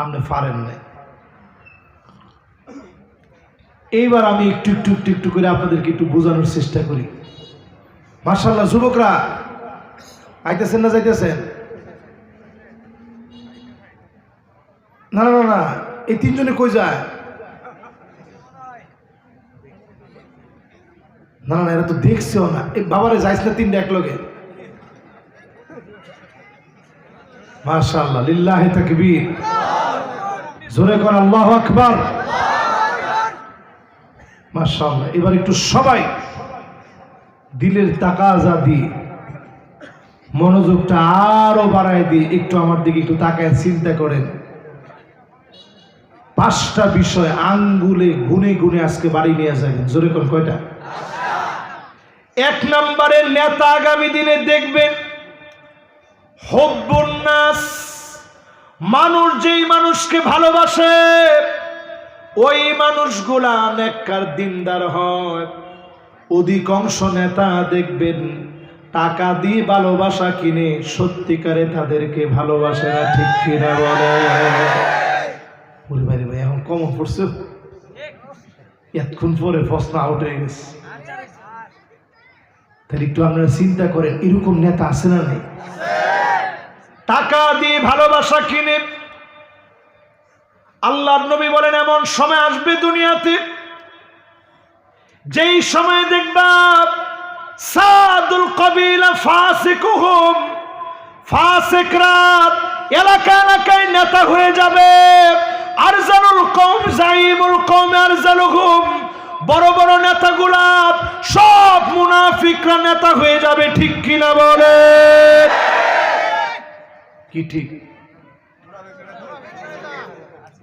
আপনি পারেন না। এইবার আমি একটু একটু একটু একটু করে আপনাদেরকে একটু বোঝানোর চেষ্টা করি। মাশাআল্লাহ। যুবকরা আইতেছেন না যাইতেছেন? না না না, এই তিনজনে কই যায়? না না, এরা তো দেখছেও না। এই বাবারে যাইস না তিনটা একলগে। মাশাআল্লাহ, লিল্লাহি তাকবীর। জোরে কোন আল্লাহু আকবার। মাশাআল্লাহ। এবার একটু সবাই দিলের তাকাজা দিয়ে মনোযোগটা আরো বাড়ায় দিয়ে একটু আমার দিকে একটু তাকায় চিন্তা করেন। 5টা বিষয় আঙ্গুলে গুনে গুনে আজকে বাড়ি নিয়ে যাবেন। জোরে কোন কয়টা? 1 নম্বরে নেতা আগামী দিনে দেখবেন হুব্বুন নাস, মানুষ যেই মানুষকে ভালোবাসে ওই মানুষগুলা নেককার দিনদার হয়। অধিকাংশ নেতা দেখবেন টাকা দিয়ে ভালোবাসা কিনে সত্যিকারে তাদেরকে ভালোবাসে না, ঠিক কিনা বলে? বলি ভাই ভাই এখন কমন পড়ছে, এতক্ষণ পরে প্রশ্ন আউট হয়ে গেছে। তাহলে একটু আপনারা চিন্তা করেন, এরকম নেতা আছে না নেই? টাকা দিয়ে ভালোবাসা কিনে। আল্লাহর নবী বলেন এমন সময় আসবে দুনিয়াতে যেই সময় দেখবা সাদুল কবিলা ফাসিকুহুম, ফাসিকরা এলাকা এলাকায় নেতা হয়ে যাবে। আরজালুল কওম জাইমুল কওম আরজালুহুম, বড় বড় নেতাগুলা সব মুনাফিকরা নেতা হয়ে যাবে, ঠিক কিনা বলে? কি ঠিক?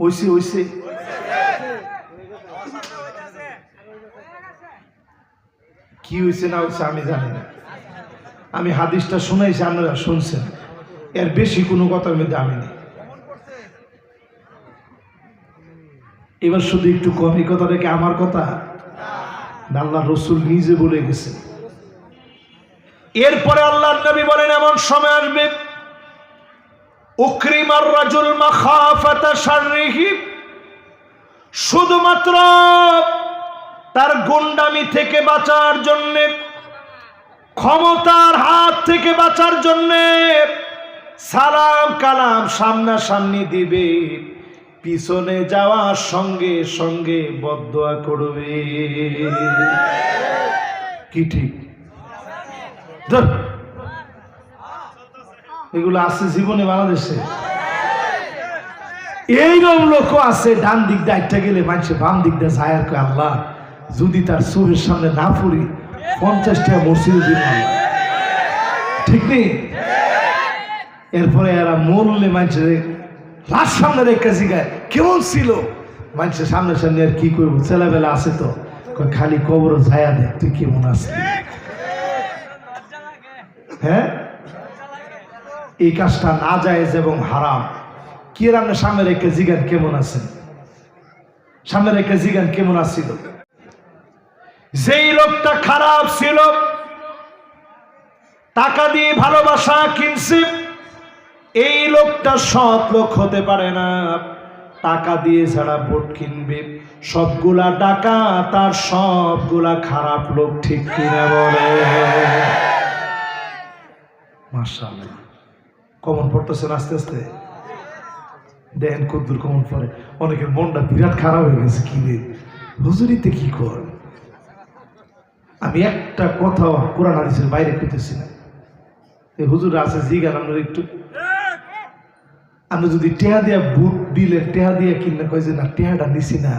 ওইসে ওইসে কি হয়েছে না হয়েছে আমি জানি না। আমি হাদিসটা শুনাইছি, আপনারা শুনছেন, এর বেশি কোনো কথার মধ্যে আমি নেই। এবার শুধু একটু কম, এই কথাটা কি আমার কথা? আল্লাহ রসুল নিজে বলে গেছেন। এরপরে আল্লাহর নবী বলেন এমন সময় আসবে উকরিমার রাজুল মাখাফাতা শাররিহি, শুধুমাত্র তার গুন্ডামি থেকে বাঁচার জন্য, ক্ষমতার হাত থেকে বাঁচার জন্য সালাম কালাম সামনাসামনি দিবে, পিছনে যাওয়ার সঙ্গে সঙ্গে বদদোয়া করবে। কি ঠিক? এগুলো আছে জীবনে বাংলাদেশে। এইরকম লোক আছে ডান দিক দিয়ে একটা গেলে মানুষে বাম দিক দিয়ে যায় আর কয় আল্লাহ যদি তার চোখের সামনে না পড়ি 50 টাকা মসজিদে দিন, ঠিক নেই? এরপরে এরা মরলে মানুষের লাশ সামনে রেখে জিগায় কেমন ছিল, মানুষের সামনে সামনে আর কি করবো, ছেলেবেলা আছে তো খালি কবর ছায়া দেখ তুই কেমন আসলি। হ্যাঁ, এই কাজটা নাজায়েজ এবং হারাম। কি রান্না সামনে রেখে জিগান কেমন আছেন, সামনে রেখে জিগান কেমন আসছিল। যেই লোকটা খারাপ ছিল, টাকা দিয়ে ভালোবাসা কিনছে, এই লোকটা সৎ লোক হতে পারে না। টাকা দিয়ে ছাড়া ভোট কিনবে, সবগুলা টাকা তার সবগুলা খারাপ লোক, ঠিক কিনা বলে? মাশাআল্লাহ, কমন পড়তেছেন আস্তে আস্তে, দেখেন কদ্দুর কমন পড়ে। অনেকের মনটা বিরাট খারাপ হয়ে গেছে, কি রে হুজুরিতে কি কর। আমি একটা কথা কোরআন হাদিসের বাইরে করতেছি না। এই হুজুর আছে জিগান আমরা একটু, আমরা যদি টেহা দিয়া বুট দিলে টেহা দিয়া কিনলে কয় যে না টেহাটা নিছি না,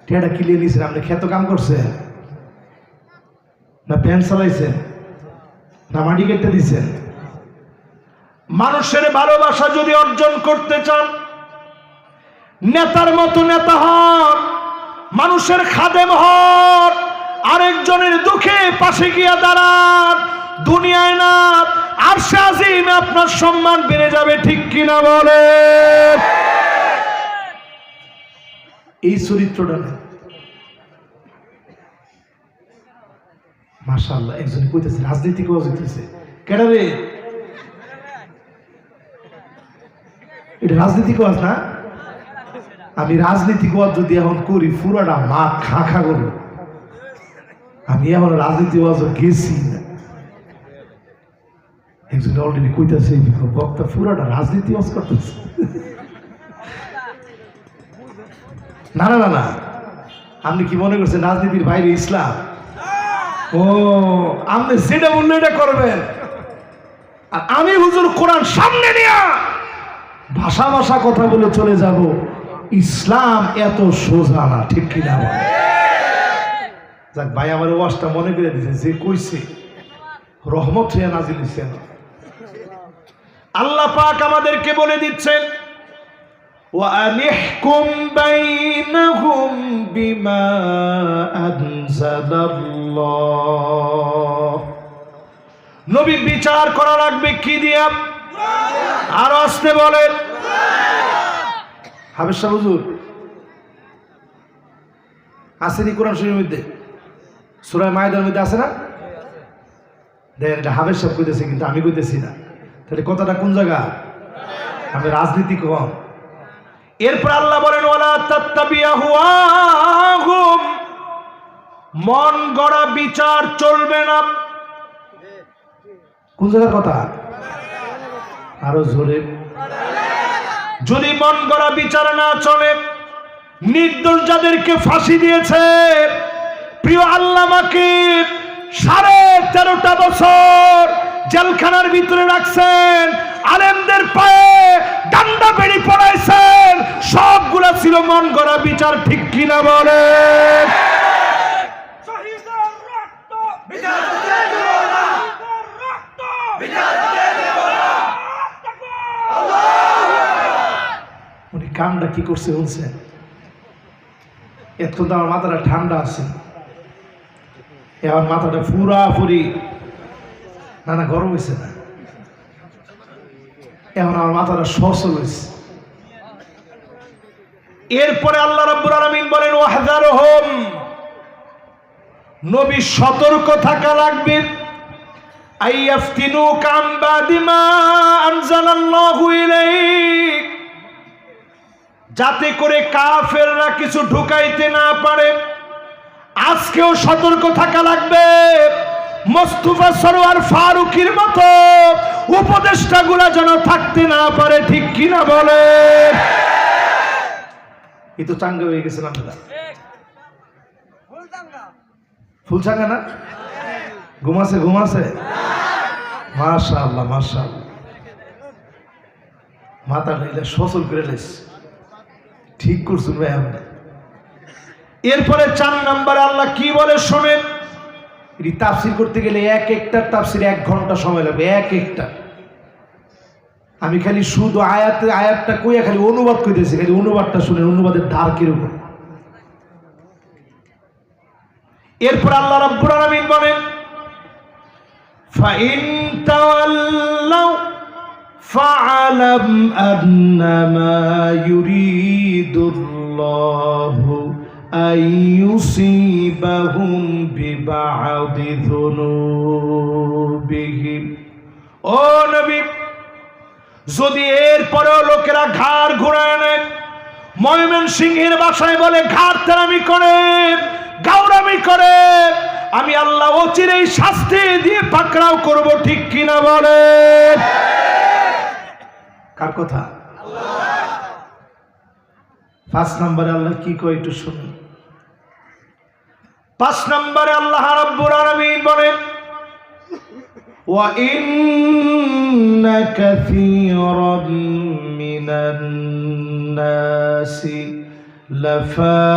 টেহাটা কিনে নিছি না। আপনি খেত কাম করছেন না, প্যান চালাইছেন না, মাটি কেটে দিচ্ছেন? মানুষের ভালোবাসা যদি অর্জন করতে চান, নেতার মতো নেতা হন, মানুষের খাদেম হন, আরেকজনের দুঃখে পাশে গিয়া দাঁড়ান, দুনিয়ায় না আরশে আজিমে আপনার সম্মান বেড়ে যাবে, ঠিক কিনা বলে? এই চরিত্রটা না। মাশাআল্লাহ, একজন কইতেছে রাজনীতি করা যেতেছে, কেডা রে? এটা রাজনীতি কাজ না। আমি রাজনীতি কাজ যদি এখন করি পুরাটা মা খা খা করবো। আমি এখন রাজনীতি কাজ গেছি না, একজন অলরেডি কইতাছে বক্তা পুরাটা রাজনীতি ওয়াজ করতেছে। না না না না, আপনি কি মনে করছেন রাজনীতির বাইরে ইসলাম? ও, আপনি যেটা বললে এটা করবেন, আর আমি হুজুর কোরআন সামনে নিয়ে ভাষা ভাষা কথা বলে চলে যাব। ইসলাম এত সোজা না, ঠিক কিনা বলে? যাক ভাই, আমার ওয়াজটা মনে করে দিয়েছে, যে কইছে রহমত হইয়া নাজিল হইছেন। আল্লাহ পাক আমাদেরকে বলে দিচ্ছেন, وَأَنِحْكُمْ بَيْنَهُمْ بِمَا أَنزَلَ اللَّهُ। নবী বিচার করা লাগবে কি দিয়া? আর আসতে বলেন। হাফেজ সাহেব হুজুর আসেনি কোরআন শরীফের মধ্যে? সূরা মাইদার মধ্যে আছে না? দেখেন, এটা হাফেজ সাহেব কইতেছে, কিন্তু আমি কইতেছি না। তাহলে কথাটা কোন জায়গা? আমি রাজনীতি কম। এরপর আল্লাহ বলেন, ওয়ালা তাত্তাবিউ আহওয়াহুম, মন গড়া বিচার চলবে না। কোন জায়গার কথা? আরো জোরে। যদি মন গড়া বিচার না চলে, নির্দোষ যাদেরকে ফাঁসি দিয়েছে প্রিয় আল্লামাকে 13.5টা বছর জেলখানার ভিতরে রাখছেন, আলেমদের পায়ে ডান্ডা বেড়ি পড়াইছেন, সবগুলা ছিল মন গড়া বিচার, ঠিক কিনা বলেন? উনি কামটা কি করছে বলছেন? এত আমার মাথাটা ঠান্ডা আছে, এখন মাথাটা পুরাপুরি না না গরম হয়েছে না, এখন আমার মাথাটা সচল হয়েছে। এরপরে আল্লাহ রাব্বুল আলামিন বলেন, ওয়াহযারহুম, নবী সতর্ক থাকা লাগবে, আইয়াফতিনুকা আন বাদি মা আনজালাল্লাহু ইলাইক, যাতে করে কাফেররা কিছু ঢুকাইতে না পারে। আজকেও সতর্ক থাকা লাগবে, মোস্তফা সরোয়ার ফারুকীর মতো উপদেষ্টাগুলা যেন থাকতে না পারে, ঠিক কিনা বলে? এই তো চাঙ্গা হয়ে গেছে না, ফুল চাঙ্গা না? ঘুমাছে ঘুমাছে, মাশাআল্লাহ মাশাআল্লাহ, মাথা খাইলে সচল করে লেস, ঠিক করছেন ভাই আপনি। এরপরে 4 নম্বরে আল্লাহ কি বলে শোনেন। এটি তাফসির করতে গেলে এক একটা তাফসির 1 ঘন্টা সময় লাগবে, এক একটা। আমি খালি শুধু আয়াতটা কইয়া খালি অনুবাদ কইতেছি, খালি অনুবাদটা শুনেন, অনুবাদের ধার কিরকম। এরপর আল্লাহ রাব্বুল আলামিন বলেন, ফাইন তাওয়াল্লাউ ফাআলাম আন্নামা ইউরিদুল্লাহু আইয়ুসিবাহুম বিবা'দি যুনুবিহিম। ও নবী, যদি এরপরেও লোকেরা ঘাড় ঘুরায় নেয়, ময়মনসিংহের ভাষায় বলে ঘাড় তেরামি করে, গাউরামি করে, আমি আল্লাহ অচিরেই শাস্তি দিয়ে পাকড়াও করব, ঠিক কিনা বলে? কার কথা? 5 নম্বরে আল্লাহ কি কয় একটু শুনুন। 5 নম্বরে আল্লাহ রাব্বুল আলামিন বলেন, ওয়া ইন্না কাসীরাম মিনান নাসি লাফাসিকুন,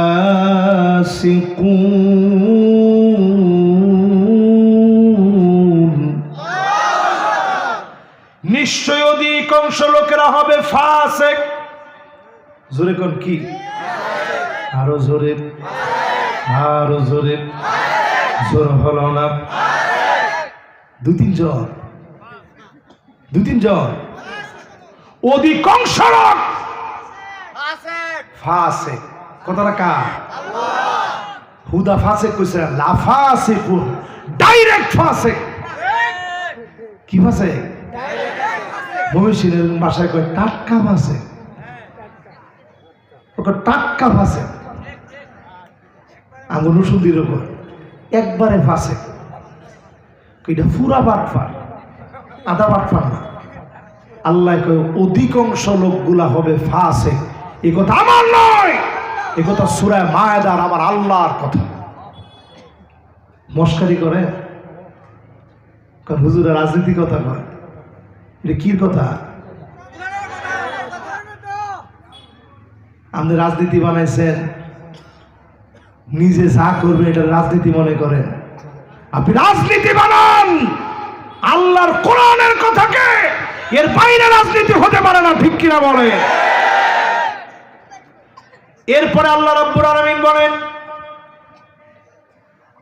নিশ্চয় অধিকাংশ লোকেরা হবে ফাসিক। জোরে কোন কি? আরো জোরে, আরো জোরে, জোর হলো না। 2-3 জন, 2-3 জন, অধিকাংশ লোক ফাসিক। কথাটা কার? হুদা ফাসিক কইছে, লাফাসিকুন, ডাইরেক্ট ফাসিক। কি ফাসিক? ময়মনসিংহের ভাষায় কয় টাটকা ফাসিক, ওটা টাটকা ফাসিক। আঙুল সুদির উপর একবারে ফাসিক, এটা পুরা বাটফার। আধা বাটপার না। আল্লাহ কয় অধিকাংশ লোকগুলা হবে ফাসিক। এই কথা আমার নয়, এই কথা সূরা মায়েদার আমার আল্লাহর কথা। মস্কারি করে কারণ হুজুরের রাজনীতি কথা কয়, এটা কি কথা? আপনি রাজনীতি বানাইছেন, নিজে যা করবে এটা রাজনীতি মনে করেন। আপনি রাজনীতি বানান আল্লাহর কোরআনের কথাকে, এর বাইরে রাজনীতি হতে পারে না, ঠিক কিনা বলে? এরপরে আল্লাহ রাব্বুল আলামিন বলেন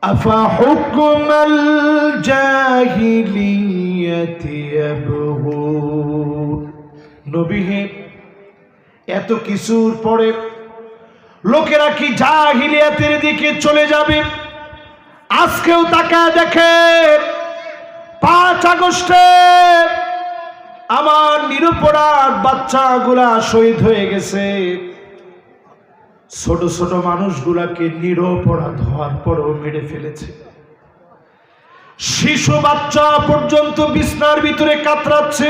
আফা হুকমাল জাহিলিয়াতি ইয়াবগুন। নবী হে, এত কিছুর পরে লোকেরা কি জাহিলিয়াতের দিকে চলে যাবে? আজকেও তাকায় দেখে 5 আগস্টে আমার নিরপরাধ বাচ্চাগুলা শহীদ হয়ে গেছে। ছোট ছোট মানুষগুলাকে নিরপরাধ হওয়ার পরও মেরে ফেলেছে। শিশু বাচ্চা পর্যন্ত বিছনার ভিতরে কাতরাচ্ছে।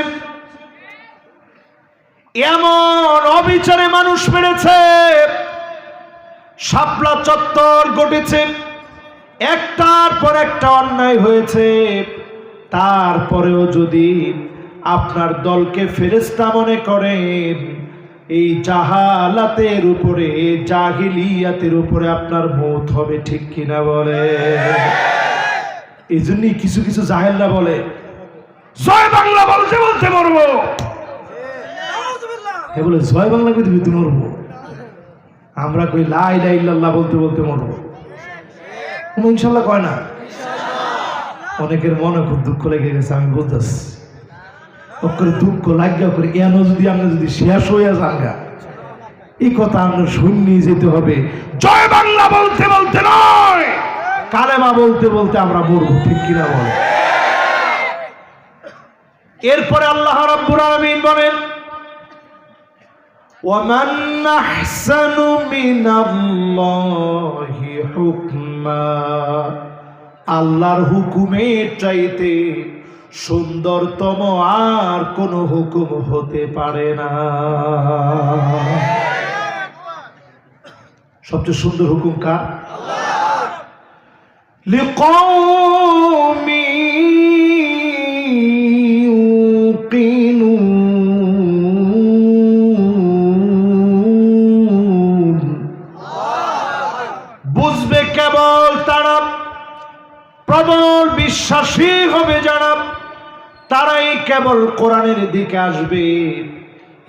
এমন অবিচারে মানুষ মেরেছে, শাপলা চত্বর ঘটেছে, একটার পর একটা অন্যায় হয়েছে। তারপরেও যদি আপনার দলকে ফেরেশতা মনে করেন, এই জাহালাতের উপরে, জাহিলিয়াতের উপরে আপনার মওত হবে, ঠিক কিনা বলে? এই জন্যই কিছু কিছু জাহেলরা বলে জয় বাংলা বলতে বলতে মরবো। এ বলে জয় বাংলা কইতে কইতে মরবো, আমরা কই লা ইলাহা ইল্লাল্লাহ বলতে বলতে মরবো। ইনশাআল্লাহ কয় না। অনেকের মনে খুব দুঃখ লেগে গেছে, আমি বুঝতেছি। ওকে দুঃখ লাগিয়া করে কেন যদি আমরা যদি শেষ হইয়া যাঙ্গা, এই কথা আমরা শুনি যেতে হবে। জয় বাংলা বলতে বলতে নয়, কালেমা বলতে বলতে আমরা মরবো, ঠিক কিনা বলে? এরপরে আল্লাহ রাব্বুল আলামিন বলেন ওয়ামান আহসানু মিনাল্লাহি হুকমা। আল্লাহর হুকুমের চাইতে সুন্দরতম আর কোন হুকুম হতে পারে না। সবচেয়ে সুন্দর হুকুম কার? আল্লাহর। লিকাওমি ইউকিনুন। বুঝবে কেবল তারা, প্রবল বিশ্বাসী হবে যারা, তারাই কেবল কোরআনের দিকে আসবে।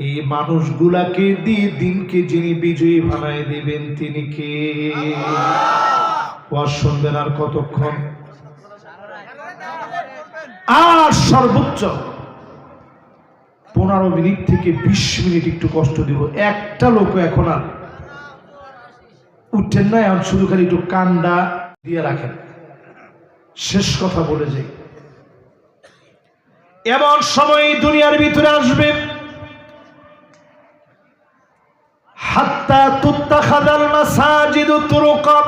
এই মানুষগুলাকে দিয়ে দিনকে যিনি বিজয়ী বানায় দিবেন তিনি কে? ওয়াজ শুনবেন আর কতক্ষণ? আর সর্বোচ্চ 15 মিনিট থেকে 20 মিনিট একটু কষ্ট দিব। একটা লোক এখন আর উঠেন না, এখন শুধু খালি একটু কান্ডা দিয়ে রাখেন, শেষ কথা বলে যাই। এমন সময় দুনিয়ার ভিতরে আসবে হাত্তা তুত্তাখাযাল মাসাজিদু তুরুকা।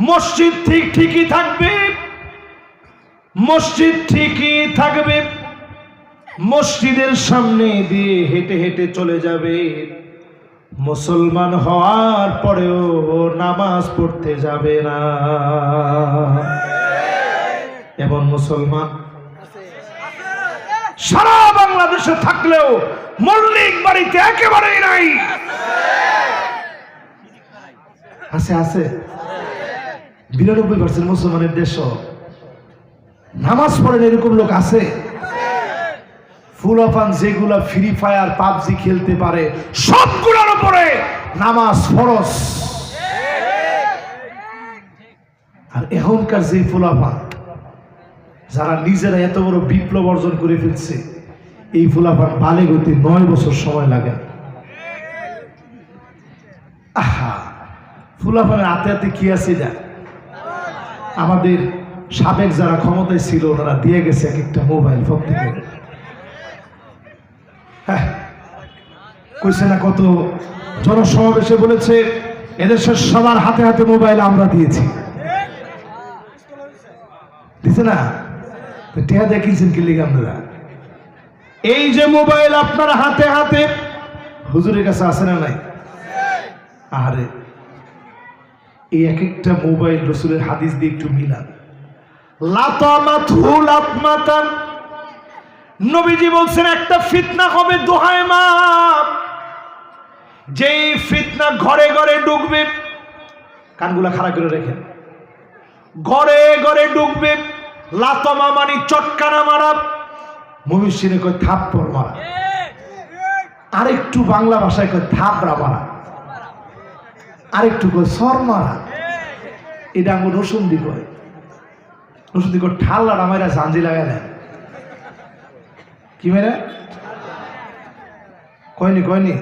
মসজিদ ঠিকই থাকবে, মসজিদ ঠিকই থাকবে, মসজিদের সামনে দিয়ে হেঁটে হেঁটে চলে যাবে। মুসলমান হওয়ার পরেও নামাজ পড়তে যাবে না। এমন মুসলমান সারা বাংলাদেশে থাকলেও মল্লিক বাড়িতে একেবারেই নাই। আছে আছে 92% মুসলমানের দেশ নামাজ পড়েন এরকম লোক আছে। ফুলাফান যেগুলা ফ্রি ফায়ার পাবজি খেলতে পারে সবগুলোর উপরে নামাজ ফরজ। আর এখনকার যে ফুলাফান যারা নিজেরা এত বড় বিপ্লব অর্জন করে ফেলছে, এই ফুলাফান বালেগ হতে 9 বছর সময় লাগে। আহা, ফুলাফানের হাতে হাতে কি আছে না? আমাদের সাবেক যারা ক্ষমতায় ছিল ওনারা দিয়ে গেছে এক একটা মোবাইল ফোন থেকে। হ্যাঁ, কইছে না কত জনসমাবেশে বলেছে এদেশের সবার হাতে হাতে মোবাইল আমরা দিয়েছি, দিছে না? টেহা দেখিয়েছেন কি লিখে আপনারা? এই যে মোবাইল আপনার হাতে হাতে, হুজুরের কাছে আছে না নাই? আরে এই এক একটা মোবাইল রসুলের হাদিস দিয়ে একটু মিলান। লাতামাতহু লাতমাতান, নবীজি বলছেন একটা ফিতনা হবে দোহায় মা, যেই ফিতনা ঘরে ঘরে ঢুকবে, কানগুলা খাড়া করে রেখেন, ঘরে ঘরে ঢুকবে। লাতমা মানে চটকানা মারা, মমিসিনে কয় থাপ্পড় মারা, আরেকটু বাংলা ভাষায় কয় থাপড়া মারা, আরেকটু কয় সর মারা। এটা আমার রসুন্দি কয়, রসুন্দি কয় ঠাল্লা রামাইরা জাঞ্জি লাগাই নেয়। কি মেরে কয়নি কয়নি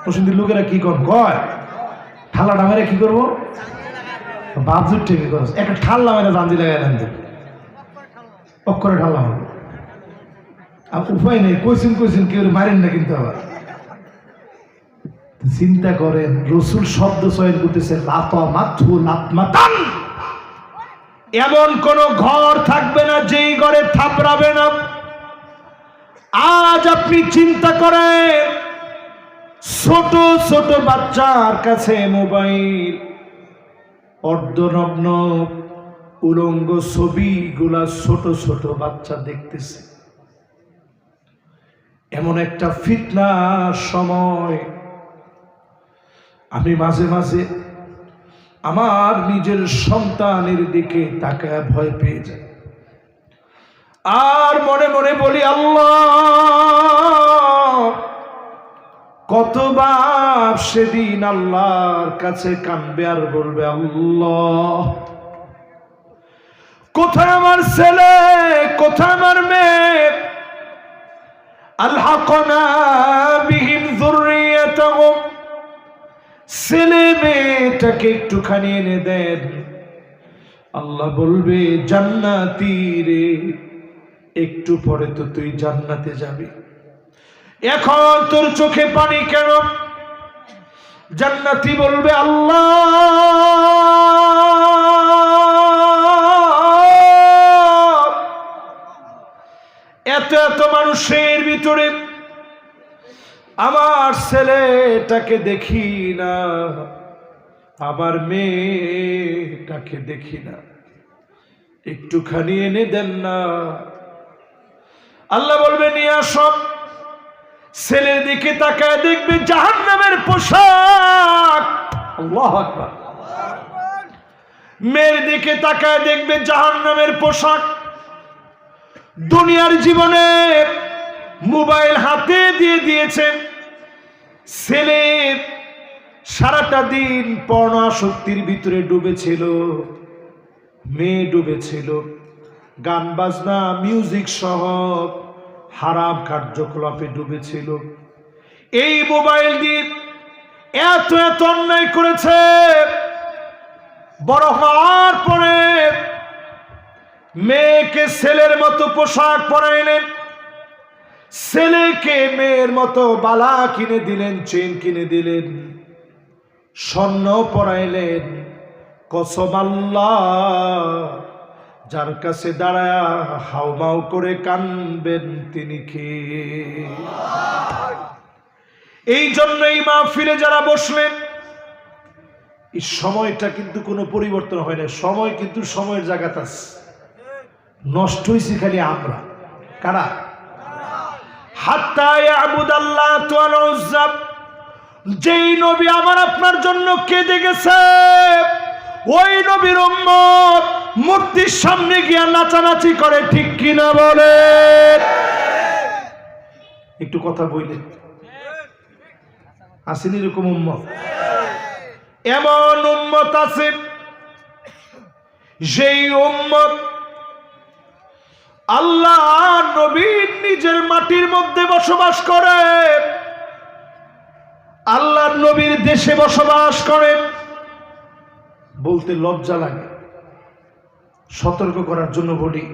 রসুন্দির লোকেরা কি কয় ঠাল্লা ডামেরা কি করবো? বাজুর টেকে করো একটা ঠাল্লা মেরে জাঞ্জি লাগাই নেন, অক্ষরে ঠাল্লা হবে। আর উপায় নেই, কইছেন কেউ মারেন না কিন্তু। আবার চিন্তা করেন, রসুল শব্দ চয়ন করতেছে লাতমাতহু লাতমাতান। এমন কোন ঘর থাকবে না যেই ঘরে থাপড়াবে না। আজ আপনি চিন্তা করেন, ছোট ছোট বাচ্চার কাছে মোবাইল, অর্ধনগ্ন উলঙ্গ ছবিগুলা ছোট ছোট বাচ্চা দেখতেছে। এমন একটা ফিতনার সময়, আমি মাঝে মাঝে আমার নিজের সন্তানের দিকে তাকায় ভয় পেয়ে যাই, আর মনে মনে বলি আল্লাহ, কত বাপ সেদিন আল্লাহর কাছে কাঁদবে আর বলবে আল্লাহ, কোথায় আমার ছেলে, কোথায় আমার মেয়ে, আলহাকনা বিহিম যুররিয়াতাহুম, ছেলে মেয়েটাকে একটুখানি এনে দেন। আল্লাহ বলবে জান্নাতি রে, একটু পরে তো তুই জান্নাতে যাবি, এখন তোর চোখে পানি কেন? জান্নাতি বলবে আল্লাহ, এত এত মানুষের ভিতরে আমার ছেলেটাকে দেখি না, আমার মেয়েটাকে দেখি না, একটুখানি এনে দেন না। আল্লাহ বলবে নিয়ে আসো। ছেলের দিকে তাকায় দেখবে জাহান্নামের পোশাক, আল্লাহু আকবার। মেয়ের দিকে তাকায় দেখবে জাহান্নামের পোশাক। দুনিয়ার জীবনে মোবাইল হাতে দিয়ে দিয়েছে, ছেলে সারাটা দিন পর্ণ আসক্তির ভিতরে ডুবেছিল, মেয়ে ডুবেছিল গান বাজনা মিউজিক সহ হারাম কার্যকলাপে ডুবেছিল। এই মোবাইল দিয়ে এত এত অন্যায় করেছে। বড় হওয়ার পরে মেয়েকে ছেলের মতো পোশাক পরাইলেন, ছেলেকে মেয়ের মতো বালা কিনে দিলেন, চেন কিনে দিলেন, স্বর্ণ পরাইলেন। কসম আল্লাহ, যার কাছে দাঁড়ায়া হাউমাউ করে কানবেন তিনি কে? এই জন্যই মাহফিলে যারা বসলেন, এই সময়টা কিন্তু কোনো পরিবর্তন হয় না, সময় কিন্তু সময়ের জায়গাতে আছে। নষ্ট হয়েছি খালি আমরা, কারা? হাত্তা ইয়াবুদাল্লাহ ওয়াল উজ্জা, যেই নবী আমার আপনার জন্য কেঁদে গেছে, ওই নবীর উম্মত মূর্তির সামনে গিয়া নাচানাচি করে, ঠিক কিনা বলেন? একটু কথা বললেন, আসেনি এরকম উম্মত? এমন উম্মত আছে যেই উম্মত আল্লাহ নবীর নিজের মাটির মধ্যে বসবাস করে, আল্লাহ নবীর দেশে বসবাস করে। বলতে লজ্জা লাগে, সতর্ক করার জন্য বলি,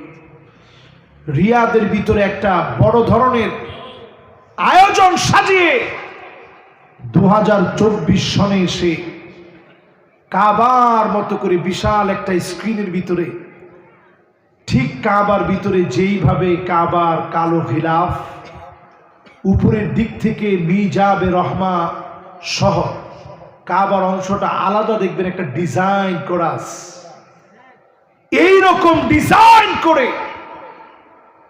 রিয়াদের ভিতরে একটা বড় ধরনের আয়োজন সাজিয়ে 2024 সনে এসে কাবার মতো করে বিশাল একটা স্ক্রিনের ভিতরে ঠিক কাবার ভিতরে যেইভাবে কাবার কালো গিলাফ উপরের দিক থেকে মিজাবে রহমা সহ কাবার অংশটা আলাদা দেখবেন একটা ডিজাইন করা আছে। এইরকম ডিজাইন করে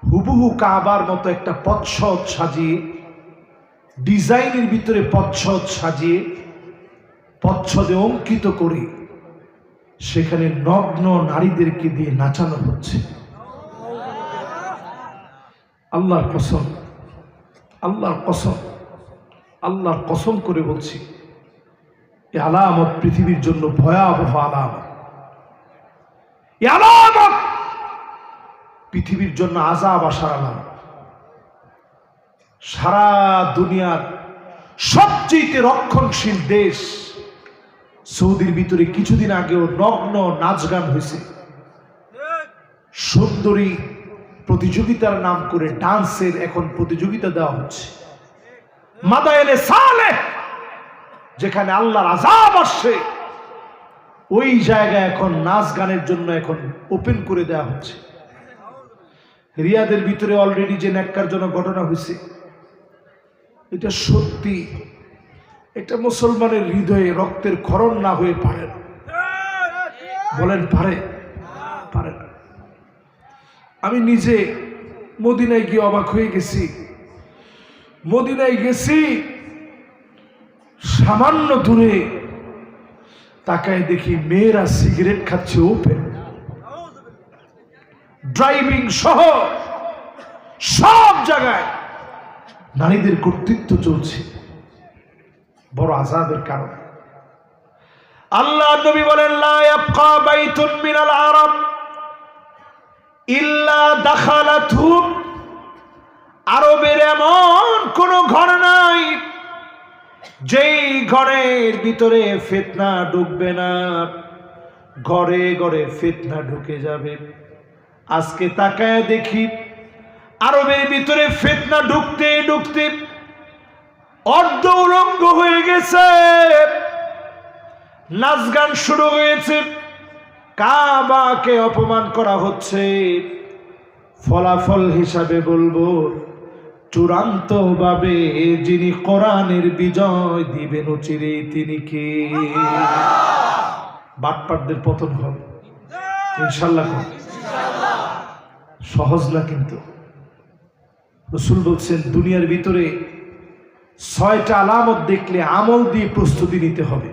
হুবহু কাবার মতো একটা পচ্ছদ সাজিয়ে, ডিজাইনের ভিতরে পচ্ছদ সাজিয়ে, পচ্ছদে অঙ্কিত করে সেখানে নগ্ন নারীদেরকে দিয়ে নাচানো হচ্ছে। আল্লাহর কসম, আল্লাহর কসম, আল্লাহর কসম করে বলছি, এই আলামত পৃথিবীর জন্য ভয়াবহ আলামত। এই আলামত পৃথিবীর জন্য আযাব আসার আলামত। সারা দুনিয়ার সবচেয়ে রক্ষণশীল দেশ সৌদির ভিতরে কিছুদিন আগেও নগ্ন নাচ গান হয়েছে। সুন্দরী প্রতিযোগিতার নাম করে ডান্সের এখন প্রতিযোগিতা দেওয়া হচ্ছে। মাদায়েনে সালেহ যেখানে আল্লাহর আযাব আসছে, ওই জায়গায় এখন নাচ গানের জন্য এখন ওপেন করে দেওয়া হচ্ছে। রিয়াদের ভিতরে অলরেডি যে ন্যাক্কারজনক ঘটনা হয়েছে, এটা সত্যি, এটা মুসলমানের হৃদয়ে রক্তের ক্ষরণ না হয়ে পারে না। বলেন পারে? পারে না। আমি নিজে মদিনায় গিয়ে অবাক হয়ে গেছি। মদিনায় গেছি, সামান্য দূরে তাকায় দেখি মেয়েরা সিগারেট খাচ্ছে ওপেন, ড্রাইভিং সহ সব জায়গায় নারীদের কর্তৃত্ব চলছে। বড় আযাবের কারণ। আল্লাহ নবী বলেন, লা ইয়াবকা বাইতুন মিনাল আরাব ইল্লা দাখালাতহু, আরবের এমন কোন ঘর নাই যেই ঘরের ভিতরে ফিতনা ঢুকবে না। ঘরে ঘরে ফিতনা ঢুকে যাবে। আজকে তাকায় দেখি আরবের ভিতরে ফিতনা ঢুকতে ঢুকতে অর্ধ উলঙ্গ হয়ে গেছে, নাচ গান শুরু হয়েছে, কাবাকে অপমান করা হচ্ছে। ফলাফল হিসাবে বলবো, চূড়ান্ত ভাবে যিনি কোরআনের বিজয় দিবেন চিরে তিনি কে? বাটপারদের পতন হবে ইনশাআল্লাহ। সহজ না, কিন্তু রাসূল বলছেন দুনিয়ার ভিতরে 6টা আলামত দেখলে আমল দিয়ে প্রস্তুতি নিতে হবে।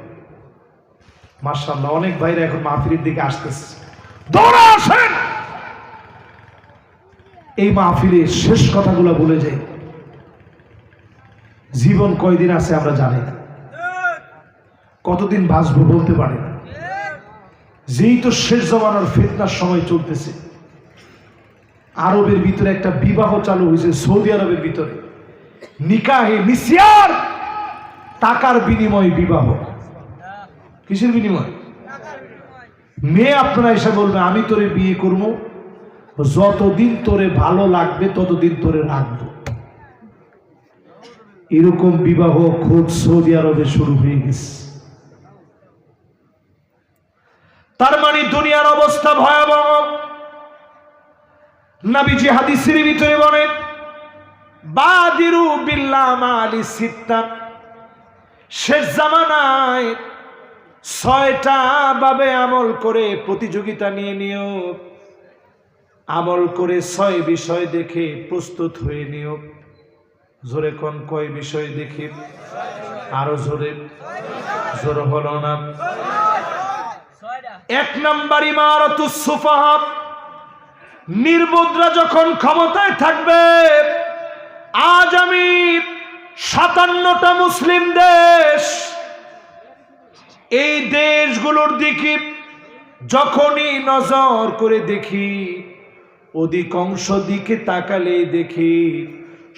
মাশাআল্লাহ, অনেক ভাইরা এখন মাহফিলের দিকে আসতেছে, দৌড়ে আসেন। এই মাহফিলে শেষ কথাগুলো বলে যাই। জীবন কয়দিন আছে আমরা জানি না, কতদিন বাঁচবো বলতে পারি না। যেই তো শেষ জমানার ফিতনার সময় চলতেছে। আরবের ভিতরে একটা বিবাহ চালু হয়েছে, সৌদি আরবের ভিতরে নিকাহে মিসিয়ার, টাকার বিনিময় বিবাহ। কিসের বিনিময়? মেয়ে আপনারা এসে বলবে আমি তোরে বিয়ে করবো, যতদিন তোরে ভালো লাগবে ততদিন তোরে রাখবো। এরকম বিবাহ খোঁজ সৌদি আরবে শুরু হয়ে গেছে। তার মানে দুনিয়ার অবস্থা ভয়াবহ। নবীজি হাদিসের ভিতরে বলেন, বাদিরু বিল্লাহ মালি সিত্তা, শেষ জামানায় 6টা ভাবে আমল করে প্রতিযোগিতা নিয়ে নিও। আমল করে 6 বিষয় দেখে প্রস্তুত হয়ে নিও। জোরে কোন কয় বিষয় দেখে? আরো জোরে, জোর হলো না। 1 নাম্বার ইমারাতুস সুফাহা, নির্বুদ্রা যখন ক্ষমতায় থাকবে। আজ আমি 57টা মুসলিম দেশ, এই দেশগুলোর দিকে যখনই নজর করে দেখি, অধিকাংশ দিকে তাকালে দেখি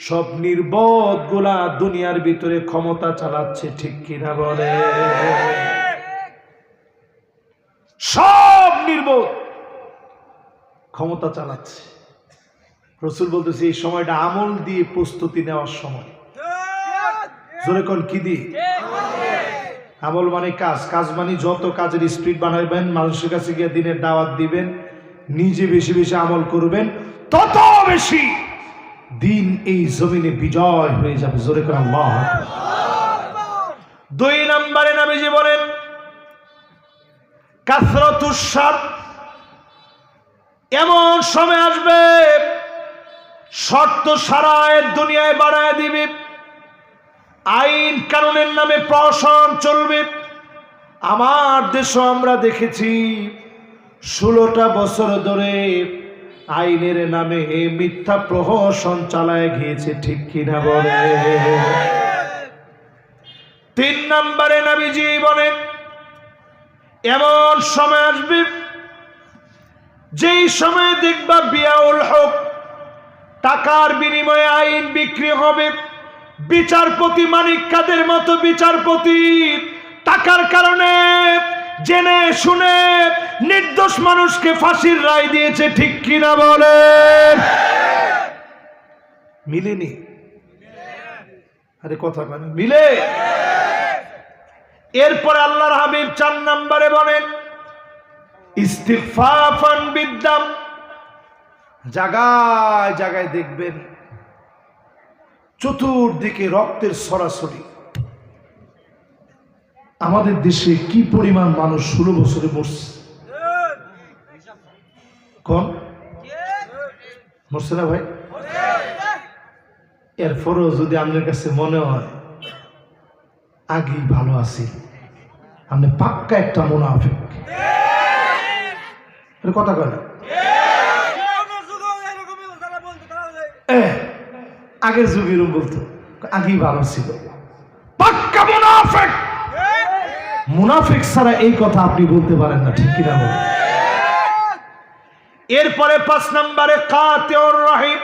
সব নির্বোধ গুলা দুনিয়ার ভিতরে ক্ষমতা চালাচ্ছে। ঠিক কিনা বলে? সব নির্বোধ ক্ষমতা চালাচ্ছে। রাসূল বলতেছে এই সময়টা আমল দিয়ে প্রস্তুতি নেওয়ার সময়। জোরে কোন কি দিয়ে? আমল মানে কাজ। কাজ মানে যত কাজের স্পিড বানাবেন, মানুষের কাছে গিয়ে দিনের দাওয়াত দিবেন, নিজে বেশি বেশি আমল করবেন, তত বেশি দিন এই জমিনে বিজয় হয়ে যাবে। জোরে করে আল্লাহু আকবার। 2 নম্বরে নবীজি বলেন কাসরাতুশ শার। এমন সময় আসবে শর্ত সারায় দুনিয়ায় বাড়ায় দিবে, আইন কানুনের নামে প্রশাসন চলবে। আমার দেশে আমরা দেখেছি 16টা বছর ধরে আইনের নামে মিথ্যা প্রহসন চালায় গিয়েছে, ঠিক কিনা বলে? 3 নম্বরে নবীজি বলেন এমন সময় আসবে যেই সময় দেখবা বিয়াউল হক, টাকার বিনিময়ে আইন বিক্রি হবে। বিচারপতি মানিক কাদের মতো বিচারপতি টাকার কারণে জেনে শুনে নির্দোষ মানুষকে ফাঁসির রায় দিয়েছে, ঠিক কিনা বলে? মিলেনি? আরে কথা কেন মিলে? এরপরে আল্লাহর হাবিব 4 নম্বরে বলেন ইস্তিগফাফান বিদ্দাম। জায়গায় জায়গায় দেখবেন চতুর্দিকে রক্তের ছড়াছড়ি। আমাদের দেশে কি পরিমাণ মানুষ 16 বছরে মরছে? কোন মরছে না ভাই? এরপরও যদি আপনার কাছে মনে হয় আগেই ভালো আছি, আপনি পাক্কা একটা মুনাফিক। কথা কয় না? আগের যুগে এরকম বলতো আগেই ভালো ছিল, পাক্কা মুনাফিক। মুনাফিক ছাড়া এই কথা আপনি বলতে পারেন না, ঠিক কিনা বলেন? এরপরে 5 নম্বরে কাতিউর রহিম।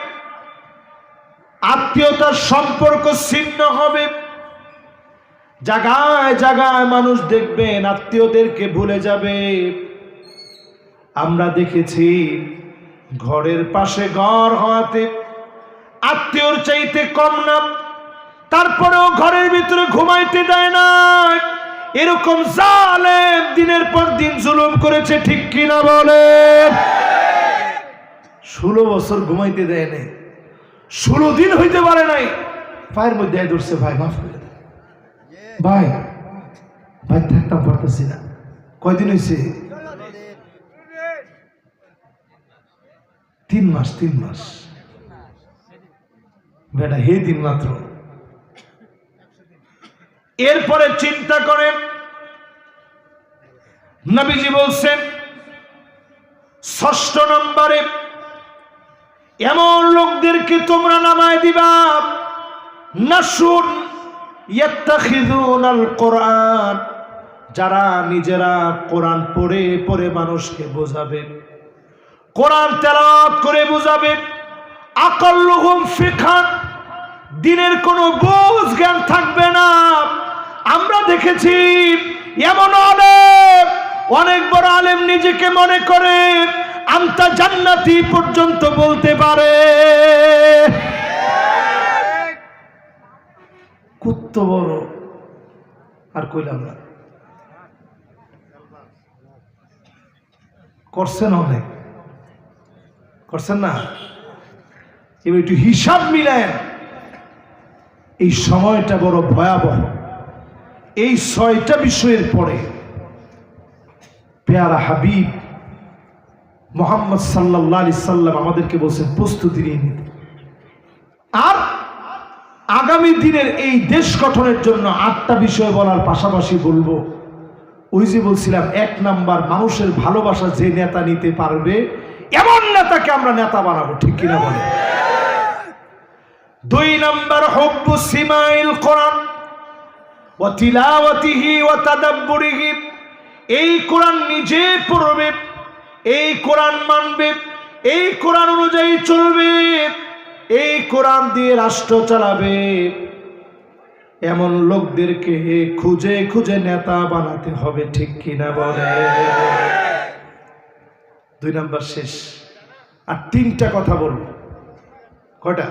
আত্মীয়তার সম্পর্ক ছিন্ন হবে। জায়গায় জায়গায় মানুষ দেখবেন আত্মীয়দেরকে ভুলে যাবে। আমরা দেখেছি ঘরের পাশে ঘর হওয়াতে আত্মীয়র চাইতে কম না, তারপরেও ঘরের ভিতরে ঘুমাইতে দেয় না। এরকম জালেম দিনের পর দিন জুলুম করেছে, ঠিক কিনা বলেন? 16 বছর ঘুমাইতে দেয় নাই, 16 দিন হইতে পারে নাই, পায়ের মধ্যে ধরছে, ভাই মাফ করে দেয়, ভাই ভাই থাকতাম পারতেছি না। কয়দিন হয়েছে? 3 মাস। 3 মাস বেটা, হে দিন মাত্র। এরপরে চিন্তা করেন নবীজি বলছেন 6 নম্বরে এমন লোকদেরকে তোমরা নামায় দিবা নাসুন ইয়াত্তাখিযুনাল কোরআন, যারা নিজেরা কোরআন পড়ে পড়ে মানুষকে বোঝাবে, কোরআন তেলাওয়াত করে বোঝাবে। আকাল্লুহুম ফিকহান, দিনের কোনো বোঝ জ্ঞান থাকবে না। আমরা দেখেছি এমন অনেক বড় আলেম নিজেকে মনে করে আনতা জান্নাতি পর্যন্ত বলতে পারে। কত বড়! আর কইলাম না, করছেন অনেক, করছেন না? এবার একটু হিসাব মিলেন। এই সময়টা বড় ভয়াবহ। এই 6টা বিষয়ের পরে পেয়ারা হাবিব মুহাম্মদ সাল্লাল্লাহু আলাইহি সাল্লাম আমাদেরকে বলছেন প্রস্তুতি নিয়ে নিতে। আর আগামী দিনের এই দেশ গঠনের জন্য 8টা বিষয় বলার পাশাপাশি বলবো, ওই যে বলছিলাম 1 নাম্বার, মানুষের ভালোবাসা যে নেতা নিতে পারবে এমন নেতাকে আমরা নেতা বানাবো, ঠিক কিনা বলে? 2 নাম্বার হুব্বু সিমাইল কোরআন ওয়া তিলাওয়াতিহি ওয়া তাদাব্বুরিহি। এই কোরআন নিজে পড়বে, এই কোরআন মানবে, এই কোরআন অনুযায়ী চলবে, এই কোরআন দিয়ে রাষ্ট্র চালাবে। এমন লোকদেরকে খুঁজে খুঁজে নেতা বানাতে হবে, ঠিক কিনা বলে? 2 নাম্বার শেষ। আর 3টা কথা বলবো। কয়টা?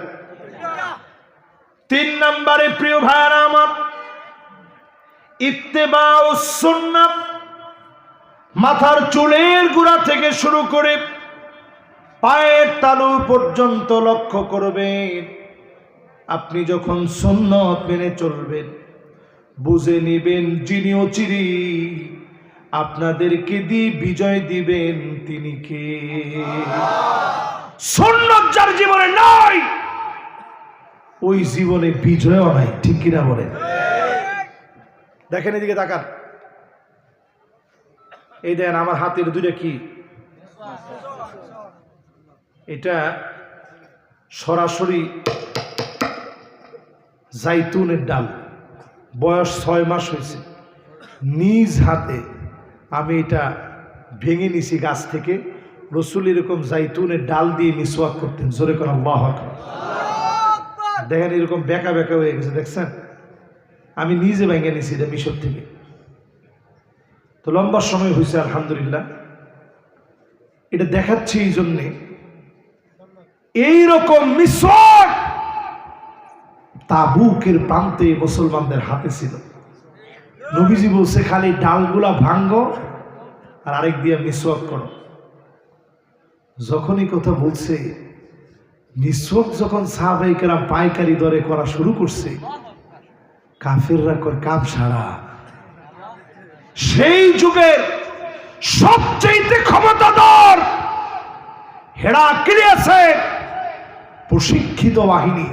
3 নম্বরে প্রিয় ভাইরা আমার, ইত্তেবাউস সুন্নাহ। মাথার চুলের গোড়া থেকে শুরু করে পায়ের তালু পর্যন্ত লক্ষ্য করবেন। আপনি যখন সুন্নত মেনে চলবেন, বুঝে নিবেন যিনি অচিরে আপনাদেরকে দিয়ে বিজয় দিবেন তিনি কে। সুন্নত যার জীবনে নাই, ওই জীবনে বিজয়ও নাই। ঠিক কিনা বলেন? দেখেন এদিকে তাকান, এই দেন আমার হাতের দুইটা কি, এটা সরাসরি জাইতুনের ডাল, বয়স 6 মাস হয়েছে। নিজ হাতে আমি এটা ভেঙে নিছি গাছ থেকে। রসুল এরকম জাইতুনের ডাল দিয়ে মিসওয়াক করতেন। জোরে করে আল্লাহু আকবার। দেখেন এরকম বেঁকা বেঁকা হয়ে গেছে, দেখছেন? আমি নিজে ভেঙে নিছি এটা মিশর থেকে। তো লম্বা সময় হয়েছে আলহামদুলিল্লাহ। এটা দেখাচ্ছি এই জন্যে, এইরকম মিসওয়াক তাবুকের প্রান্তে মুসলমানদের হাতে ছিল। নবীজি বলছে খালি ডালগুলা ভাঙ্গো আর আরেক দিয়ে মিসওয়াক করো। যখনই কথা বলছে, মিসওয়াক যখন সাহাবায়ে কেরাম পাইকারি দরে করা শুরু করছে, কাফেররা কয় কাম সারা। সেই যুগের সবচেয়ে ক্ষমতাধর হেরাক্লিয়াসে প্রশিক্ষিত বাহিনী,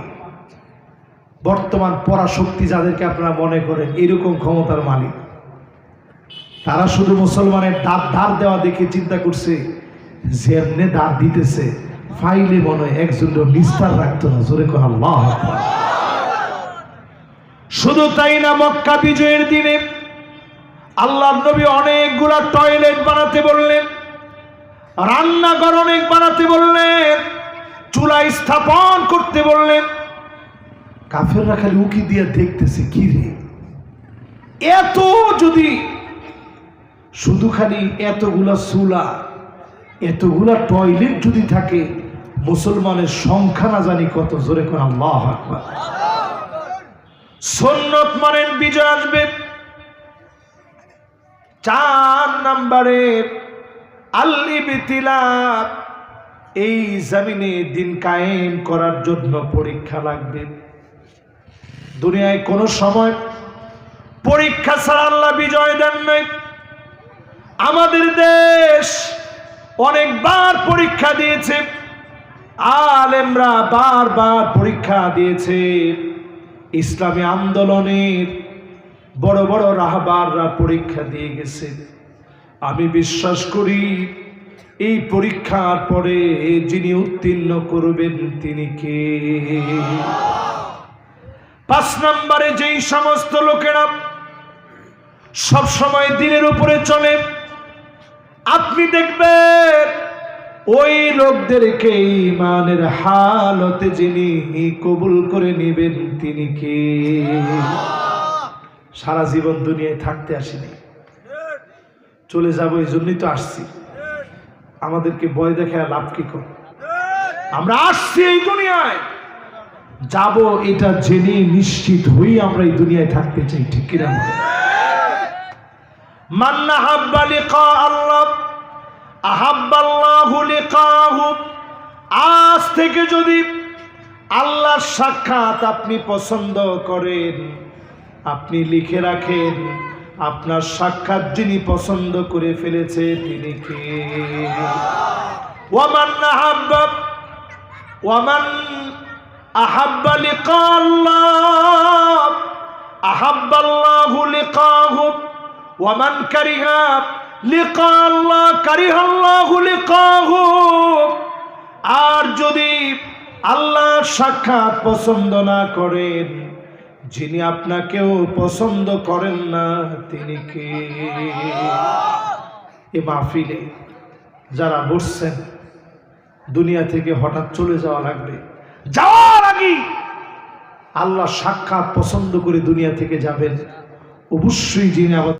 বর্তমান পরাশক্তি যাদেরকে আপনারা মনে করেন এরকম ক্ষমতার মালিক, তারা শুধু মুসলমানের দাঁড় দেওয়া দেখে চিন্তা করছে যে এমনি দাঁড় দিতেছে, ফাইলে মনে হয় একজন নিস্তার রাখতো না। জোরে করে আল্লাহু আকবার। শুধু তাই না, মক্কা বিজয়ের দিনে আল্লাহর নবী অনেকগুলা টয়লেট বানাতে বললেন, রান্নাঘর অনেক বানাতে বললেন, চুলা স্থাপন করতে বললেন। কাফেররা খালি উকি দিয়ে দেখতেছে, কি রে এত, যদি শুধু খালি এতগুলা চুলা এতগুলা টয়লেট যদি থাকে, মুসলমানের সংখ্যা না জানি কত। জোরে করে আল্লাহু আকবার। সুন্নত মানেন বিজয় আসবে। 4 নম্বরে আল-ইবতিলা, এই জমিনে দিন কায়েম করার জন্য পরীক্ষা লাগবে। দুনিয়ায় কোনো সময় পরীক্ষা ছাড়া আল্লাহ বিজয় দেন নাই। আমাদের দেশ অনেকবার পরীক্ষা দিয়েছে, আলেমরা বারবার পরীক্ষা দিয়েছে। ইসলামী আন্দোলনের বড় বড় রাহবাররা পরীক্ষা দিয়ে গেছে। আমি বিশ্বাস করি এই পরীক্ষার পরে যিনি উত্তীর্ণ করবেন তিনি কে। 5 নম্বরে যেই সমস্ত লোকেরা সব সময় দিনের উপরে চলে, আপনি দেখবেন ওই লোকদেরকে ঈমানের হালতে যিনি কবুল করে নেবেন তিনি কে। সারা জীবন দুনিয়ায় থাকতে আসিনি, চলে যাব, এই জন্যই তো আসছি। আমাদেরকে ভয় দেখে লাভ কি করে? আমরা আসছি এই দুনিয়ায়, যাব এটা জেনে নিশ্চিত হই আমরা এই দুনিয়ায় থাকতে চাই। ঠিক কিনা? মান আহাব্বা লিকা আল্লাহ আহাব্বাল্লাহু লিকাহু। আজ থেকে যদি আল্লাহর সাক্ষাৎ আপনি পছন্দ করেন, আপনি লিখে রাখেন আপনার সাক্ষাৎ যিনি পছন্দ করে ফেলেছে তিনি কে। ওয়ামান আহাব্বা লিকা আল্লাহ আহাব্বাল্লাহু লিকাহু ওয়ামান কারিহা লিকা আল্লাহ কারিহাল্লাহু লিকাহু। আর যদি আল্লাহর সাক্ষাৎ পছন্দ না করেন, যিনি আপনাকেও পছন্দ করেন না তিনি কে। এ মাহফিলে যারা বসছেন, দুনিয়া থেকে হঠাৎ চলে যাওয়া লাগবে, যাওয়ার আগে আল্লাহ সাক্ষাৎ পছন্দ করে দুনিয়া থেকে যাবেন, অবশ্যই যিনি